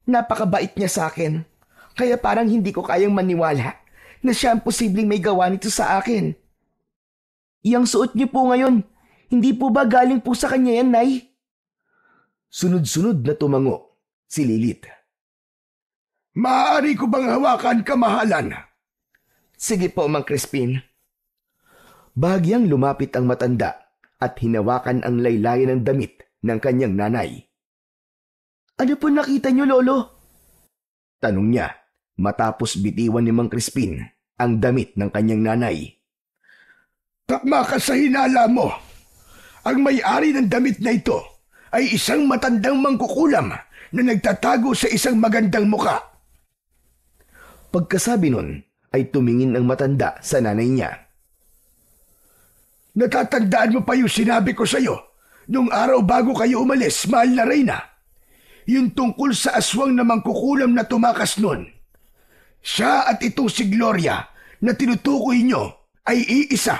napakabait niya sa akin, kaya parang hindi ko kayang maniwala na siya ang posibleng may gawa nito sa akin. Iyang suot niyo po ngayon, hindi po ba galing po sa kanya yan, Nay? Sunod-sunod na tumango si Lilith. Maaari ko bang hawakan, kamahalan? Sige po, Mang Crispin. Bahagyang lumapit ang matanda at hinawakan ang laylayan ng damit ng kanyang nanay. Ano po nakita niyo, Lolo? Tanong niya matapos bitiwan ni Mang Crispin ang damit ng kanyang nanay. Takma ka sa hinala mo. Ang may-ari ng damit na ito ay isang matandang mangkukulam na nagtatago sa isang magandang muka. Pagkasabi nun ay tumingin ang matanda sa nanay niya. Natatandaan mo pa yung sinabi ko sa'yo nung araw bago kayo umalis, mahal na reyna? Yung tungkol sa aswang na mangkukulam na tumakas nun. Siya at itong si Gloria na tinutukoy nyo ay iisa.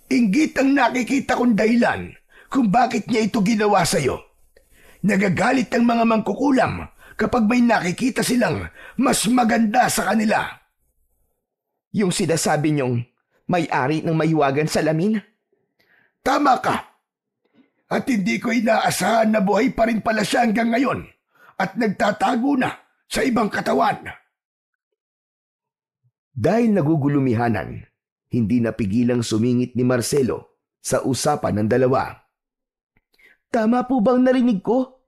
Inggit ang nakikita kong dahilan kung bakit niya ito ginawa sa'yo. Nagagalit ang mga mangkukulam kapag may nakikita silang mas maganda sa kanila. Yung sinasabi niyong may-ari ng mahiwagan salamin? Tama ka. At hindi ko inaasahan na buhay pa rin pala siya hanggang ngayon at nagtatago na sa ibang katawan. Dahil nagugulumihanan, hindi napigilang sumingit ni Marcelo sa usapan ng dalawa. Tama po bang narinig ko?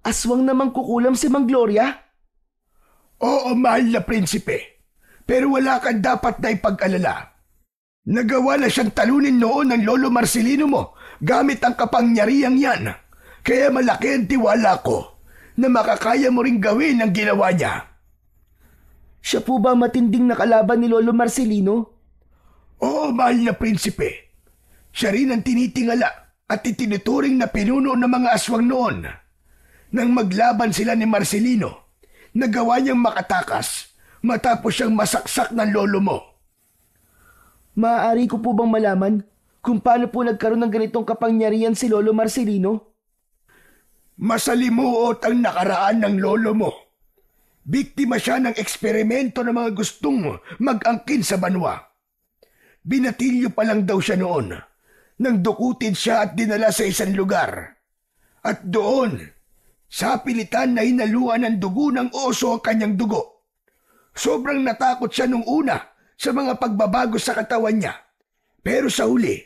Aswang namang kukulam si Mang Gloria? Oo, mahal na prinsipe. Pero wala kang dapat na ipag-alala. Nagawa na siyang talunin noon ng Lolo Marcelino mo gamit ang kapangyarihang yan. Kaya malaki ang tiwala ko na makakaya mo ring gawin ang ginawa niya. Siya po ba matinding nakalaban ni Lolo Marcelino? Oo, mahal na prinsipe. Siya rin ang tinitingala at itinuturing na pinuno ng mga aswang noon. Nang maglaban sila ni Marcelino, nagawa niyang makatakas matapos siyang masaksak ng lolo mo. Maaari ko po bang malaman kung paano po nagkaroon ng ganitong kapangyarihan si Lolo Marcelino? Masalimuot ang nakaraan ng lolo mo. Biktima siya ng eksperimento ng mga gustong mag-angkin sa banwa. Binatilyo pa lang daw siya noon nang dukutin siya at dinala sa isang lugar. At doon, sa pilitan na hinaluan ng dugo ng oso ang kanyang dugo. Sobrang natakot siya nung una sa mga pagbabago sa katawan niya. Pero sa huli,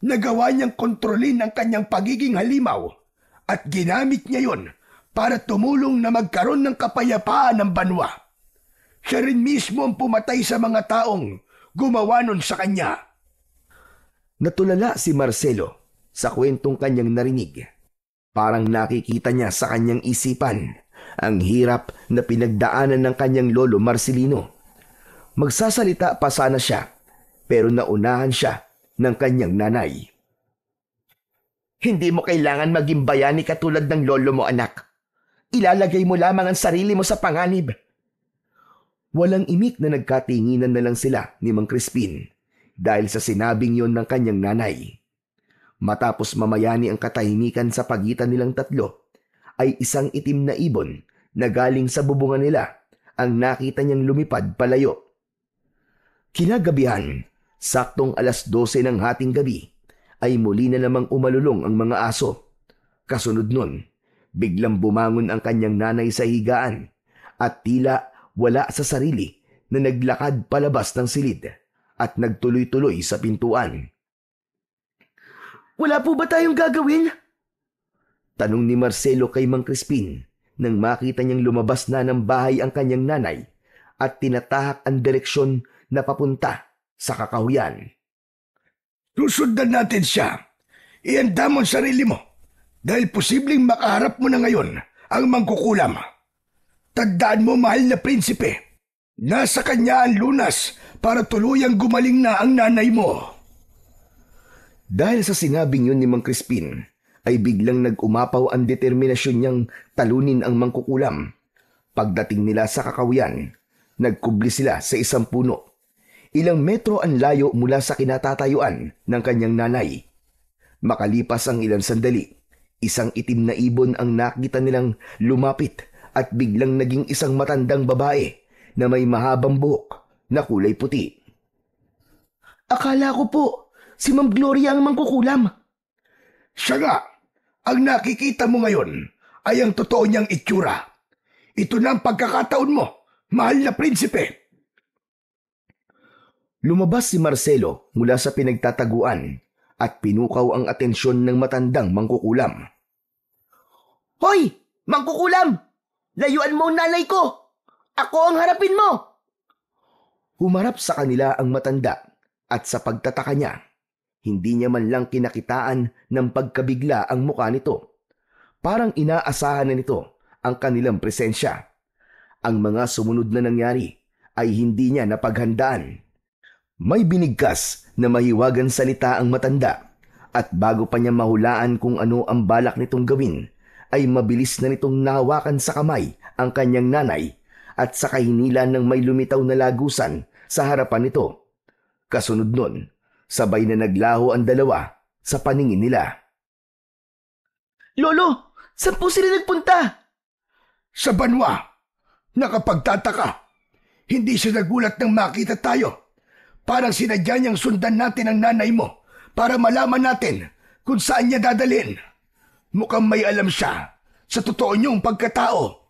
nagawa niyang kontrolin ang kanyang pagiging halimaw at ginamit niya yon para tumulong na magkaroon ng kapayapaan ng banwa. Siya rin mismo ang pumatay sa mga taong gumawa nun sa kanya. Natulala si Marcelo sa kwentong kanyang narinig. Parang nakikita niya sa kanyang isipan ang hirap na pinagdaanan ng kanyang lolo Marcelino. Magsasalita pa sana siya, pero naunahan siya ng kanyang nanay. Hindi mo kailangan maging bayani katulad ng lolo mo, anak. Ilalagay mo lamang ang sarili mo sa panganib. Walang imik na nagkatinginan na lang sila ni Mang Crispin dahil sa sinabing yon ng kanyang nanay. Matapos mamayani ang katahimikan sa pagitan nilang tatlo, ay isang itim na ibon na galing sa bubungan nila ang nakita niyang lumipad palayo. Kinagabihan, saktong 12:00 ng hating gabi, ay muli na namang umalulong ang mga aso. Kasunod nun, biglang bumangon ang kanyang nanay sa higaan at tila wala sa sarili na naglakad palabas ng silid at nagtuloy-tuloy sa pintuan. Wala po ba tayong gagawin? Tanong ni Marcelo kay Mang Crispin nang makita niyang lumabas na ng bahay ang kanyang nanay at tinatahak ang direksyon na papunta sa kakahuyan. Susundan natin siya. Ihanda mo ang sarili mo dahil posibleng makaharap mo na ngayon ang mangkukulam. Tandaan mo, mahal na prinsipe, nasa kanya ang lunas para tuluyang gumaling na ang nanay mo. Dahil sa sinabing yun ni Mang Crispin, ay biglang nag-umapaw ang determinasyon niyang talunin ang mangkukulam. Pagdating nila sa kakahuyan, nagkubli sila sa isang puno. Ilang metro ang layo mula sa kinatatayuan ng kanyang nanay. Makalipas ang ilang sandali, isang itim na ibon ang nakita nilang lumapit at biglang naging isang matandang babae na may mahabang buhok na kulay puti. Akala ko po, si Ma'am Gloria ang mangkukulam. Siya nga, ang nakikita mo ngayon ay ang totoo niyang itsura. Ito na ang pagkakataon mo, mahal na prinsipe. Lumabas si Marcelo mula sa pinagtataguan at pinukaw ang atensyon ng matandang mangkukulam. Hoy! Mangkukulam! Layuan mo ang nanay ko! Ako ang harapin mo! Humarap sa kanila ang matanda at sa pagtataka niya, hindi niya man lang kinakitaan ng pagkabigla ang mukha nito. Parang inaasahan na nito ang kanilang presensya. Ang mga sumunod na nangyari ay hindi niya napaghandaan. May binigkas na mahiwagang salita ang matanda at bago pa niya mahulaan kung ano ang balak nitong gawin, ay mabilis na nitong nahawakan sa kamay ang kanyang nanay at sa kahinilan ng may lumitaw na lagusan sa harapan nito. Kasunod nun, sabay na naglaho ang dalawa sa paningin nila. Lolo, saan po sila nagpunta? Sa banwa, nakapagtataka. Hindi siya nagulat nang makita tayo. Parang sinadya niyang sundan natin ang nanay mo para malaman natin kung saan niya dadalhin. Mukhang may alam siya sa totoo niyong pagkatao.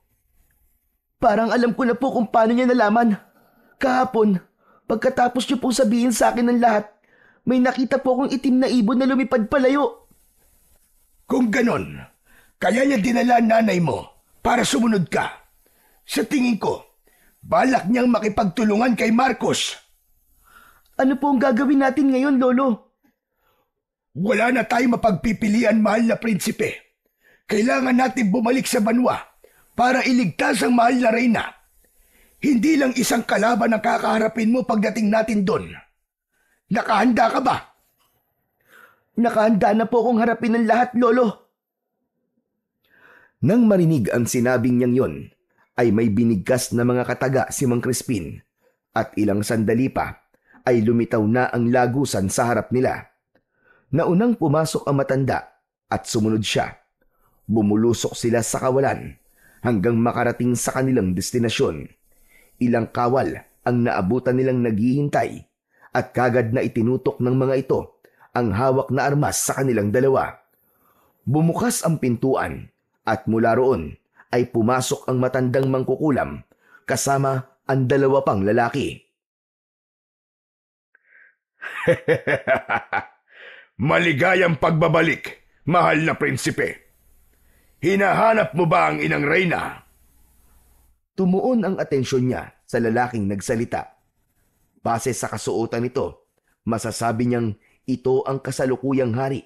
Parang alam ko na po kung paano niya nalaman. Kahapon, pagkatapos niyo po sabihin sa akin ng lahat, may nakita po akong itim na ibon na lumipad palayo. Kung ganon, kaya niya dinala ang nanay mo para sumunod ka. Sa tingin ko, Balak niyang makipagtulungan kay Marcos. Ano po ang gagawin natin ngayon, Lolo? Wala na tayong mapagpipilian, mahal na prinsipe. Kailangan natin bumalik sa banwa para iligtas ang mahal na reyna. Hindi lang isang kalaban ang kakaharapin mo pagdating natin doon. Nakahanda ka ba? Nakahanda na po akong harapin ng lahat, Lolo. Nang marinig ang sinabing niyang yon, ay may binigkas na mga kataga si Mang Crispin at ilang sandali pa ay lumitaw na ang lagusan sa harap nila. Naunang pumasok ang matanda at sumunod siya. Bumulusok sila sa kawalan hanggang makarating sa kanilang destinasyon. Ilang kawal ang naabutan nilang naghihintay at kagad na itinutok ng mga ito ang hawak na armas sa kanilang dalawa. Bumukas ang pintuan at mula roon ay pumasok ang matandang mangkukulam kasama ang dalawa pang lalaki. Maligayang pagbabalik, mahal na prinsipe. Hinahanap mo ba ang inang reyna? Tumuon ang atensyon niya sa lalaking nagsalita. Base sa kasuotan nito, masasabi niyang ito ang kasalukuyang hari,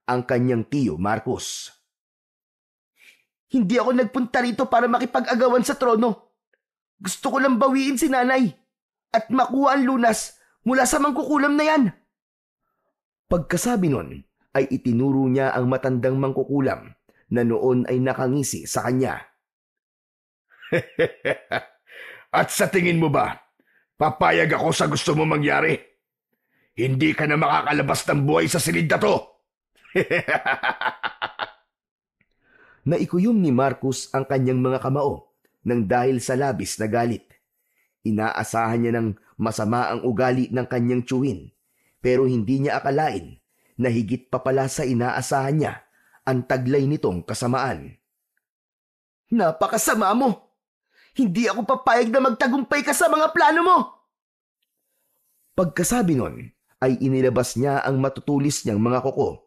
ang kanyang tiyo Marcos. Hindi ako nagpunta rito para makipag-agawan sa trono. Gusto ko lang bawiin si nanay at makuha ang lunas mula sa mangkukulam na yan. Pagkasabi nun, ay itinuro niya ang matandang mangkukulam na noon ay nakangisi sa kanya. At sa tingin mo ba, papayag ako sa gusto mo mangyari? Hindi ka na makakalabas ng buhay sa silid na to. Naikuyom ni Marcos ang kanyang mga kamao nang dahil sa labis na galit. Inaasahan niya ng masama ang ugali ng kanyang tiyuhin, pero hindi niya akalain na higit pa pala sa inaasahan niya ang taglay nitong kasamaan. Napakasama mo! Hindi ako papayag na magtagumpay ka sa mga plano mo! Pagkasabi nun, ay inilabas niya ang matutulis niyang mga kuko.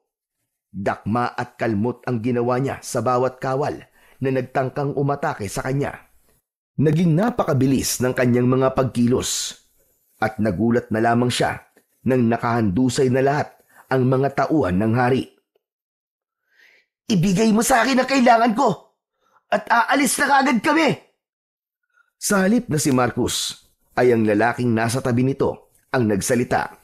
Dakma at kalmot ang ginawa niya sa bawat kawal na nagtangkang umatake sa kanya. Naging napakabilis ng kanyang mga pagkilos at nagulat na lamang siya nang nakahandusay na lahat ang mga tauhan ng hari. Ibigay mo sa akin ang kailangan ko at aalis na kagad kami! Sa halip na si Marcos, ay ang lalaking nasa tabi nito ang nagsalita.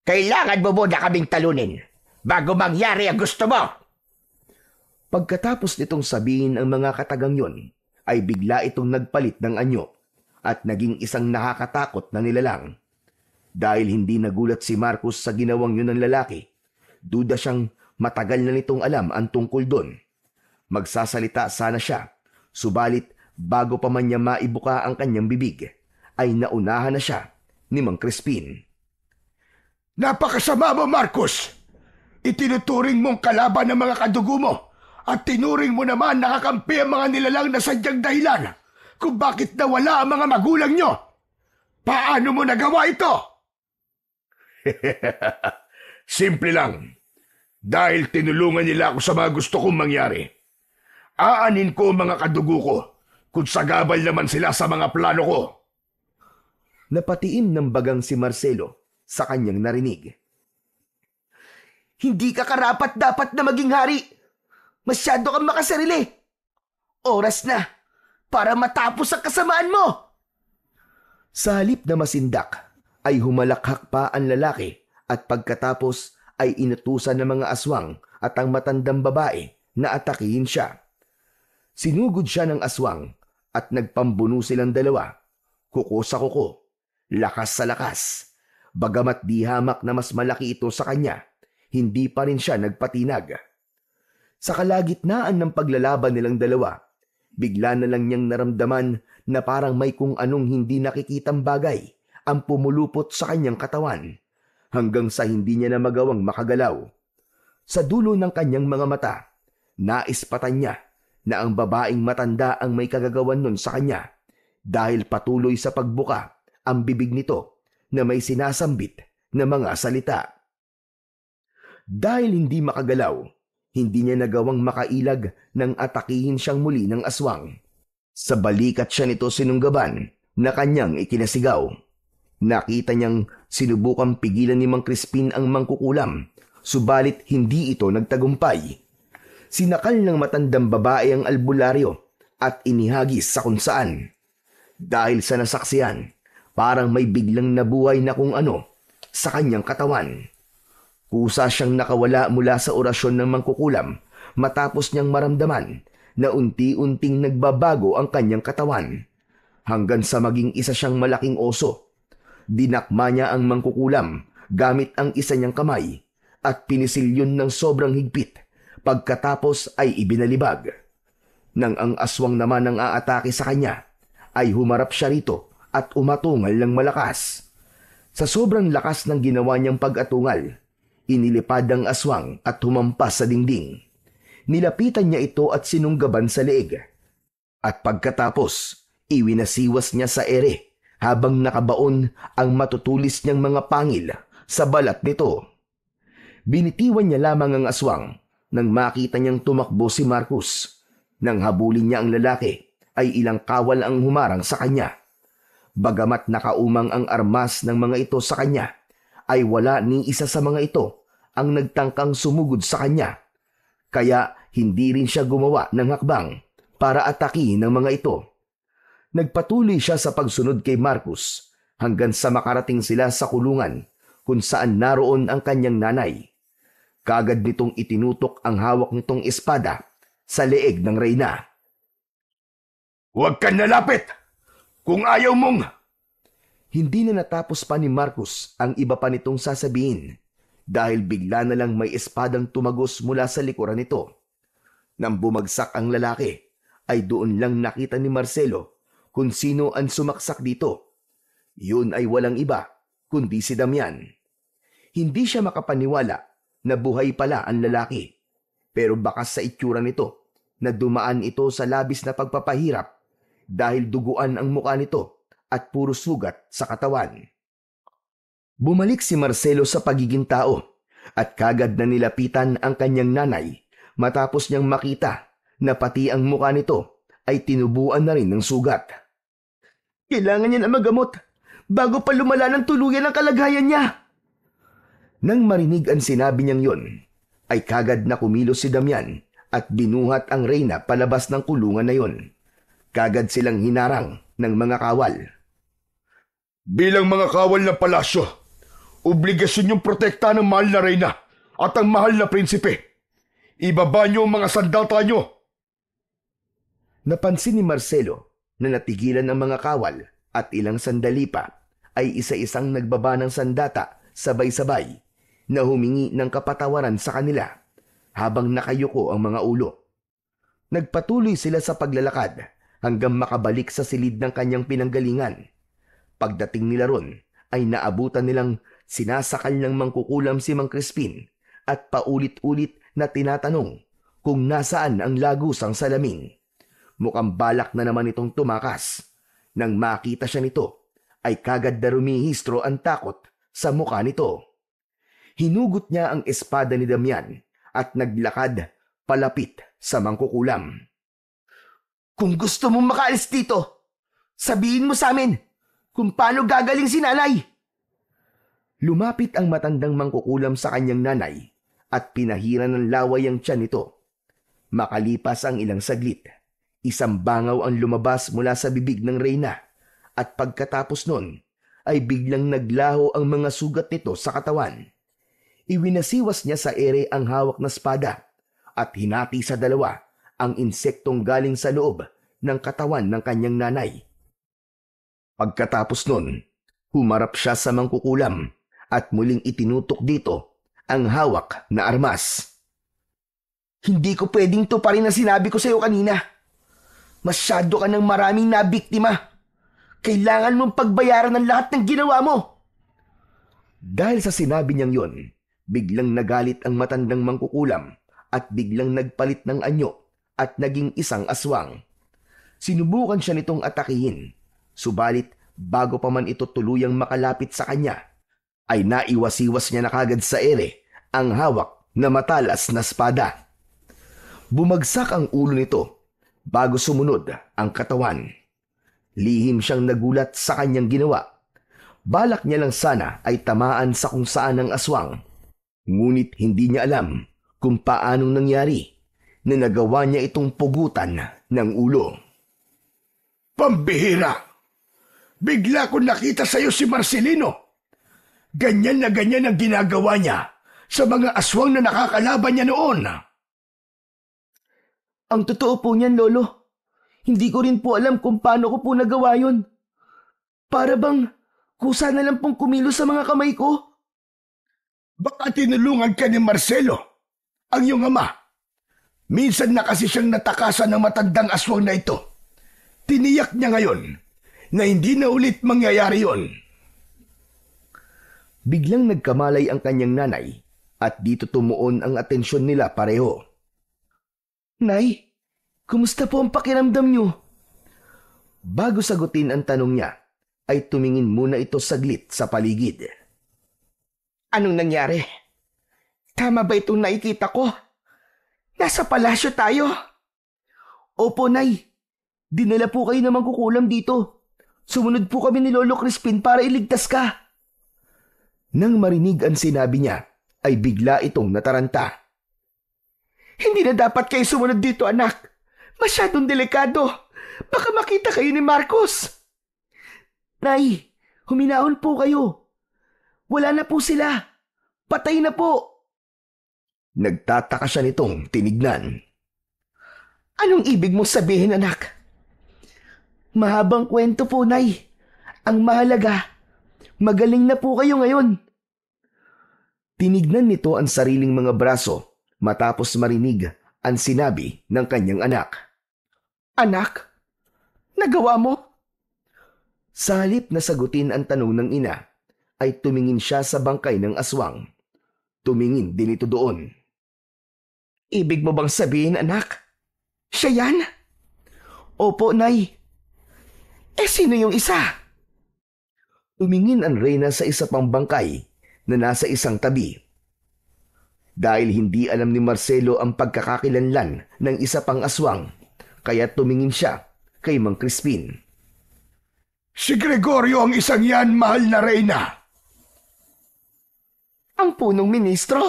Kailangan mo muna kaming talunin bago mangyari ang gusto mo! Pagkatapos nitong sabihin ang mga katagang yon, ay bigla itong nagpalit ng anyo at naging isang nakakatakot na nilalang. Dahil hindi nagulat si Marcos sa ginawang yun ng lalaki, duda siyang matagal na nitong alam ang tungkol doon. Magsasalita sana siya, subalit bago pa man niya maibuka ang kanyang bibig, ay naunahan na siya ni Mang Crispin. Napakasama mo, Marcos! Itinuturing mong kalaban ng mga kadugo mo at tinuring mo naman nakakampi ang mga nilalang na sadyang dahilan kung bakit nawala ang mga magulang nyo. Paano mo nagawa ito? Simple lang. Dahil tinulungan nila ako sa mga gusto kong mangyari. Aanin ko ang mga kadugo ko kung sagabal naman sila sa mga plano ko. Napatiim ng bagang si Marcelo sa kanyang narinig. Hindi ka karapat dapat na maging hari. Masyado kang makasarili. Oras na para matapos ang kasamaan mo. Sa halip na masindak, ay humalakhak pa ang lalaki at pagkatapos ay inutusan ng mga aswang at ang matandang babae na atakihin siya. Sinugod siya ng aswang at nagpambuno silang dalawa, kuko sa kuko, lakas sa lakas. Bagamat di hamak na mas malaki ito sa kanya, hindi pa rin siya nagpatinag. Sa kalagitnaan ng paglalaban nilang dalawa, bigla na lang niyang naramdaman na parang may kung anong hindi nakikitang bagay ang pumulupot sa kanyang katawan hanggang sa hindi niya na magawang makagalaw. Sa dulo ng kanyang mga mata, naispatan niya na ang babaeng matanda ang may kagagawan nun sa kanya dahil patuloy sa pagbuka ang bibig nito na may sinasambit na mga salita. Dahil hindi makagalaw, hindi niya nagawang makailag nang atakihin siyang muli ng aswang. Sa balikat siya nito sinunggaban na kanyang ikinasigaw. Nakita niyang sinubukang pigilan ni Mang Crispin ang mangkukulam, subalit hindi ito nagtagumpay. Sinakal ng matandang babae ang albularyo at inihagis sa kung saan. Dahil sa nasaksiyan, parang may biglang nabuhay na kung ano sa kanyang katawan. Kusa siyang nakawala mula sa orasyon ng mangkukulam matapos niyang maramdaman na unti-unting nagbabago ang kanyang katawan. Hanggang sa maging isa siyang malaking oso. Dinakma niya ang mangkukulam gamit ang isa niyang kamay at pinisilyon ng sobrang higpit. Pagkatapos ay ibinalibag. Nang ang aswang naman ang aatake sa kanya, ay humarap siya rito at umatungal ng malakas. Sa sobrang lakas ng ginawa niyang pag-atungal, inilipad ang aswang at humampas sa dingding. Nilapitan niya ito at sinunggaban sa leeg. At pagkatapos, iwinasiwas niya sa ere habang nakabaon ang matutulis niyang mga pangil sa balat nito. Binitiwan niya lamang ang aswang nang makita niyang tumakbo si Marcus. Nang habulin niya ang lalaki, ay ilang kawal ang humarang sa kanya. Bagamat nakaumang ang armas ng mga ito sa kanya, ay wala ni isa sa mga ito ang nagtangkang sumugod sa kanya. Kaya hindi rin siya gumawa ng hakbang para atakihin ng mga ito. Nagpatuloy siya sa pagsunod kay Marcus hanggang sa makarating sila sa kulungan kung saan naroon ang kanyang nanay. Kagad nitong itinutok ang hawak nitong espada sa leeg ng reyna. Huwag kang nalapit! Kung ayaw mong... Hindi na natapos pa ni Marcus ang iba pa nitong sasabihin dahil bigla na lang may espadang tumagos mula sa likuran nito. Nang bumagsak ang lalaki, ay doon lang nakita ni Marcelo kung sino ang sumaksak dito. Yun ay walang iba kundi si Damian. Hindi siya makapaniwala na buhay pala ang lalaki, pero bakas sa itsura nito na dumaan ito sa labis na pagpapahirap dahil duguan ang mukha nito at puro sugat sa katawan. Bumalik si Marcelo sa pagiging tao at kagad na nilapitan ang kanyang nanay matapos niyang makita na pati ang mukha nito ay tinubuan na rin ng sugat. Kailangan niya na magamot bago pa lumala ng tuluyan ang kalagayan niya. Nang marinig ang sinabi niyang yon, ay kagad na kumilos si Damian at binuhat ang reyna palabas ng kulungan na yon. Kagad silang hinarang ng mga kawal. Bilang mga kawal ng palasyo, obligasyon niyong protektahan ang mahal na reyna at ang mahal na prinsipe. Ibaba niyo ang mga sandata niyo. Napansin ni Marcelo na natigilan ang mga kawal at ilang sandali pa ay isa-isang nagbaba ng sandata sabay-sabay na humingi ng kapatawaran sa kanila habang nakayuko ang mga ulo. Nagpatuloy sila sa paglalakad hanggang makabalik sa silid ng kanyang pinanggalingan. Pagdating nila ron ay naabutan nilang sinasakal ng mangkukulam si Mang Crispin at paulit-ulit na tinatanong kung nasaan ang lagusang salamin. Mukhang balak na naman itong tumakas. Nang makita siya nito, ay kagad na rumihistro ang takot sa mukha nito. Hinugot niya ang espada ni Damian at naglakad palapit sa mangkukulam. Kung gusto mong makaalis dito, sabihin mo sa amin kung paano gagaling si nanay. Lumapit ang matandang mangkukulam sa kanyang nanay at pinahiran ng laway ang tiyan nito. Makalipas ang ilang saglit, isang bangaw ang lumabas mula sa bibig ng reyna at pagkatapos nun ay biglang naglaho ang mga sugat nito sa katawan. Iwinasiwas niya sa ere ang hawak na espada at hinati sa dalawa ang insektong galing sa loob ng katawan ng kanyang nanay. Pagkatapos nun, humarap siya sa mangkukulam at muling itinutok dito ang hawak na armas. Hindi ko pwedeng tuparin ang sinabi ko sa iyo kanina. Masyado ka ng maraming nabiktima. Kailangan mong pagbayaran ng lahat ng ginawa mo. Dahil sa sinabi niyang yon, biglang nagalit ang matandang mangkukulam at biglang nagpalit ng anyo at naging isang aswang. Sinubukan siya nitong atakihin, subalit bago pa man ito tuluyang makalapit sa kanya, ay naiwasiwas niya na kagad sa ere ang hawak na matalas na espada. Bumagsak ang ulo nito bago sumunod ang katawan. Lihim siyang nagulat sa kanyang ginawa. Balak niya lang sana ay tamaan sa kung saan ang aswang. Ngunit hindi niya alam kung paanong nangyari na nagawa niya itong pugutan ng ulo. Pambihira! Bigla ko nakita sa'yo si Marcelino. Ganyan na ganyan ang ginagawa niya sa mga aswang na nakakalaban niya noon. Ang totoo po niyan, Lolo. Hindi ko rin po alam kung paano ko po nagawa yun. Para bang kusa na lang pong kumilos sa mga kamay ko. Baka tinulungan ka ni Marcelo, ang iyong ama. Minsan na kasi siyang natakasan ng matandang aswang na ito. Tiniyak niya ngayon na hindi na ulit mangyayari yon. Biglang nagkamalay ang kanyang nanay at dito tumuon ang atensyon nila pareho. Nay, kumusta po ang pakiramdam niyo? Bago sagutin ang tanong niya, ay tumingin muna ito saglit sa paligid. Anong nangyari? Tama ba itong nakikita ko? Nasa palasyo tayo. Opo, Nay. Dinala po kayo ng mangkukulam dito. Sumunod po kami ni Lolo Crispin para iligtas ka. Nang marinig ang sinabi niya, ay bigla itong nataranta. Hindi na dapat kayo sumunod dito, anak. Masyadong delikado. Baka makita kayo ni Marcos. Nay, huminahon po kayo. Wala na po sila. Patay na po. Nagtataka siya nitong tinignan. Anong ibig mong sabihin, anak? Mahabang kwento po, Nay. Ang mahalaga, magaling na po kayo ngayon. Tinignan nito ang sariling mga braso matapos marinig ang sinabi ng kanyang anak. Anak, nagawa mo? Sa halip na sagutin ang tanong ng ina, ay tumingin siya sa bangkay ng aswang. Tumingin din ito doon. Ibig mo bang sabihin, anak? Siya yan? Opo, Nay. Sino yung isa? Tumingin ang reyna sa isa pang bangkay na nasa isang tabi. Dahil hindi alam ni Marcelo ang pagkakakilanlan ng isa pang aswang, kaya tumingin siya kay Mang Crispin. Si Gregorio ang isang yan, mahal na reyna. Ang punong ministro?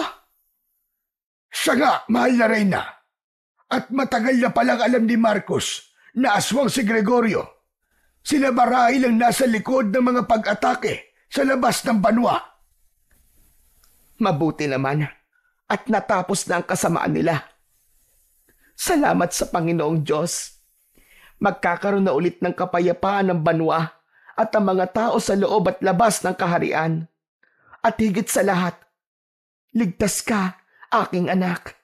Siya nga, mahal na reyna. At matagal na palang alam ni Marcos na aswang si Gregorio. Sila marahil ang nasa likod ng mga pag-atake sa labas ng banwa. Mabuti naman at natapos na ang kasamaan nila. Salamat sa Panginoong Diyos. Magkakaroon na ulit ng kapayapaan ng banwa at ang mga tao sa loob at labas ng kaharian. At higit sa lahat, ligtas ka, aking anak.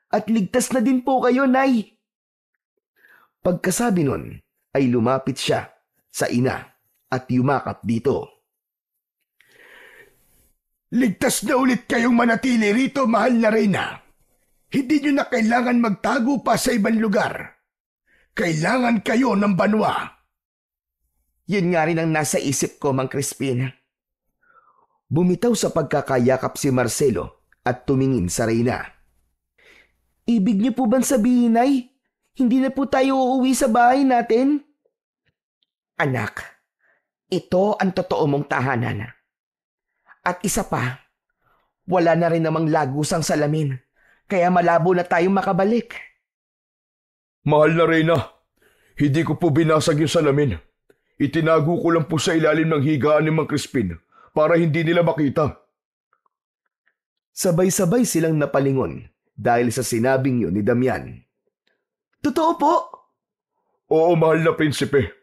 At ligtas na din po kayo, Nay. Pagkasabi nun, ay lumapit siya sa ina at yumakap dito. Ligtas na ulit kayong manatili rito, mahal na reyna. Hindi nyo na kailangan magtago pa sa ibang lugar. Kailangan kayo ng banwa. Yun nga rin ang nasa isip ko, Mang Crispin. Bumitaw sa pagkakayakap si Marcelo at tumingin sa reyna. Ibig niyo po bang sabihin, Nay? Hindi na po tayo uuwi sa bahay natin? Anak, ito ang totoo mong tahanan. At isa pa, wala na rin namang lagusang salamin, kaya malabo na tayong makabalik. Mahal na reyna, hindi ko po binasag yung salamin. Itinago ko lang po sa ilalim ng higaan ni Mang Crispin para hindi nila makita. Sabay-sabay silang napalingon dahil sa sinabing yun ni Damian. Totoo po? Oo, mahal na prinsipe.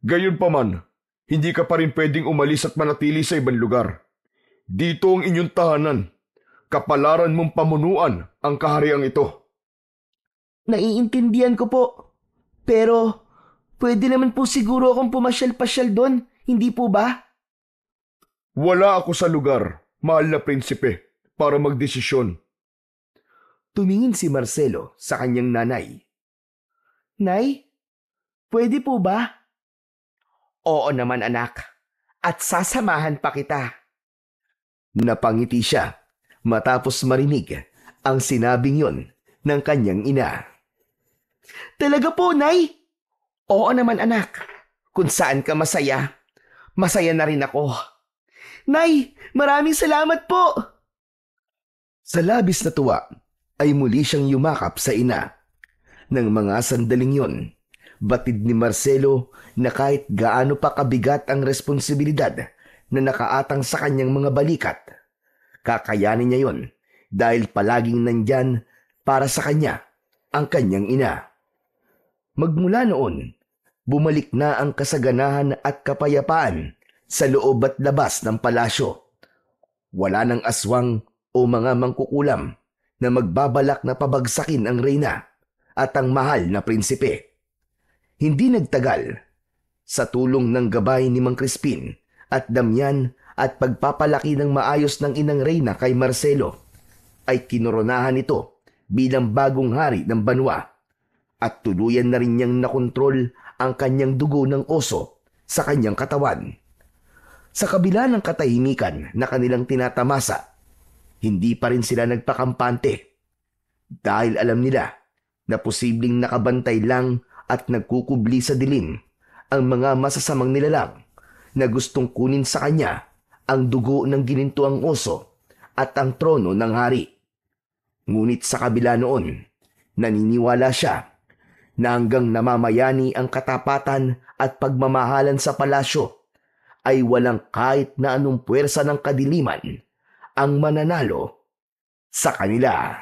Gayunpaman, hindi ka pa rin pwedeng umalis at manatili sa ibang lugar. Dito ang inyong tahanan. Kapalaran mong pamunuan ang kahariang ito. Naiintindihan ko po. Pero pwede naman po siguro akong pumasyal-pasyal doon, hindi po ba? Wala ako sa lugar, mahal na prinsipe, para magdesisyon. Tumingin si Marcelo sa kanyang nanay. Nay, pwede po ba? Oo naman, anak. At sasamahan pa kita. Napangiti siya matapos marinig ang sinabing yon ng kanyang ina. Talaga po, Nay? Oo naman, anak. Kung saan ka masaya, masaya na rin ako. Nay, maraming salamat po! Sa labis na tuwa ay muli siyang yumakap sa ina. Nang mga sandaling yon, batid ni Marcelo na kahit gaano pa kabigat ang responsibilidad na nakaatang sa kanyang mga balikat, kakayanin niya yon dahil palaging nandyan para sa kanya ang kanyang ina. Magmula noon, bumalik na ang kasaganahan at kapayapaan sa loob at labas ng palasyo. Wala ng aswang o mga mangkukulam na magbabalak na pabagsakin ang reyna at ang mahal na prinsipe. Hindi nagtagal, sa tulong ng gabay ni Mang Crispin at Damian at pagpapalaki ng maayos ng inang reyna kay Marcelo, ay kinoronahan ito bilang bagong hari ng banwa at tuluyan na rin niyang nakontrol ang kanyang dugo ng oso sa kanyang katawan. Sa kabila ng katahimikan na kanilang tinatamasa, hindi pa rin sila nagpakampante dahil alam nila na posibleng nakabantay lang at nagkukubli sa dilim ang mga masasamang nilalang na gustong kunin sa kanya ang dugo ng ginintuang oso at ang trono ng hari. Ngunit sa kabila noon, naniniwala siya na hanggang namamayani ang katapatan at pagmamahalan sa palasyo, ay walang kahit na anong puwersa ng kadiliman ang mananalo sa kanila.